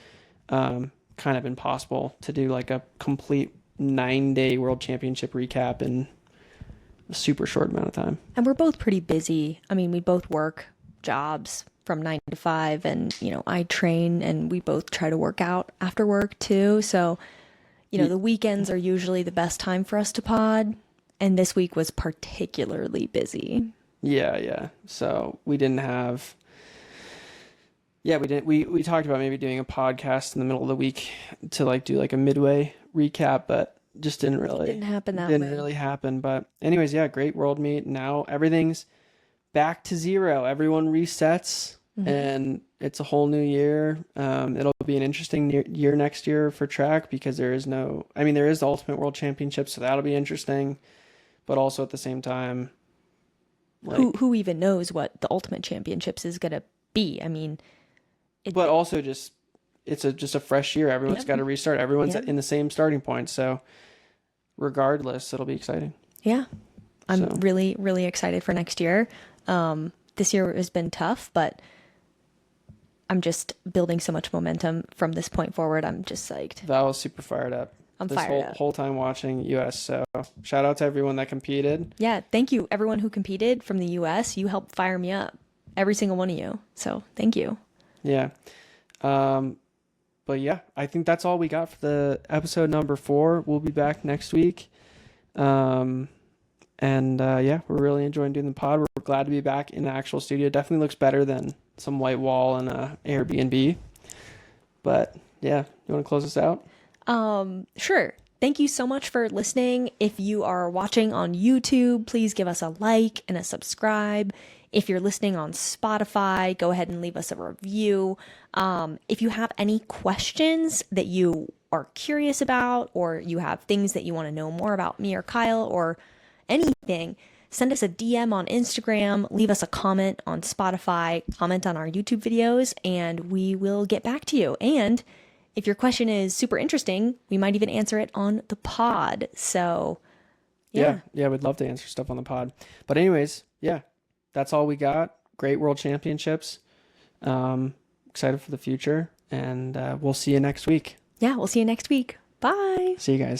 kind of impossible to do like a complete 9-day world championship recap in a super short amount of time. And we're both pretty busy. I mean, we both work jobs from 9 to 5, and I train, and we both try to work out after work too. So the weekends are usually the best time for us to pod, and this week was particularly busy. Yeah. So we didn't have. Yeah, we didn't. We talked about maybe doing a podcast in the middle of the week to like do like a midway recap, but just didn't really. Didn't happen that Didn't way. really happen. But anyways, yeah, great world meet. Now everything's back to zero. Everyone resets, and it's a whole new year. It'll be an interesting year next year for track because there is no. I mean, there is the Ultimate World Championship, so that'll be interesting. But also at the same time, like, Who even knows what the Ultimate Championships is gonna be? I mean, but also just just a fresh year. Everyone's got to restart. Everyone's Yep. in the same starting point. So regardless, it'll be exciting. yeah, I'm So- really, really excited for next year. This year has been tough, but I'm just building so much momentum from this point forward. I'm just psyched. Val was super fired up. I'm this fired up. whole time watching US. So shout out to everyone that competed. Yeah, thank you, everyone who competed from the US. You helped fire me up, every single one of you. So thank you. Yeah. But yeah, I think that's all we got for the episode number 4. We'll be back next week. Yeah, we're really enjoying doing the pod. We're glad to be back in the actual studio. Definitely looks better than some white wall and Airbnb. But yeah, you want to close us out? Sure. Thank you so much for listening. If you are watching on YouTube, please give us a like and a subscribe. If you're listening on Spotify, go ahead and leave us a review. If you have any questions that you are curious about, or you have things that you want to know more about me or Kyle or anything, send us a DM on Instagram, leave us a comment on Spotify, comment on our YouTube videos, and we will get back to you. And if your question is super interesting, we might even answer it on the pod. So, yeah. Yeah, we'd love to answer stuff on the pod. But anyways, yeah, that's all we got. Great World Championships. Excited for the future, and we'll see you next week. Yeah, we'll see you next week. Bye. See you guys.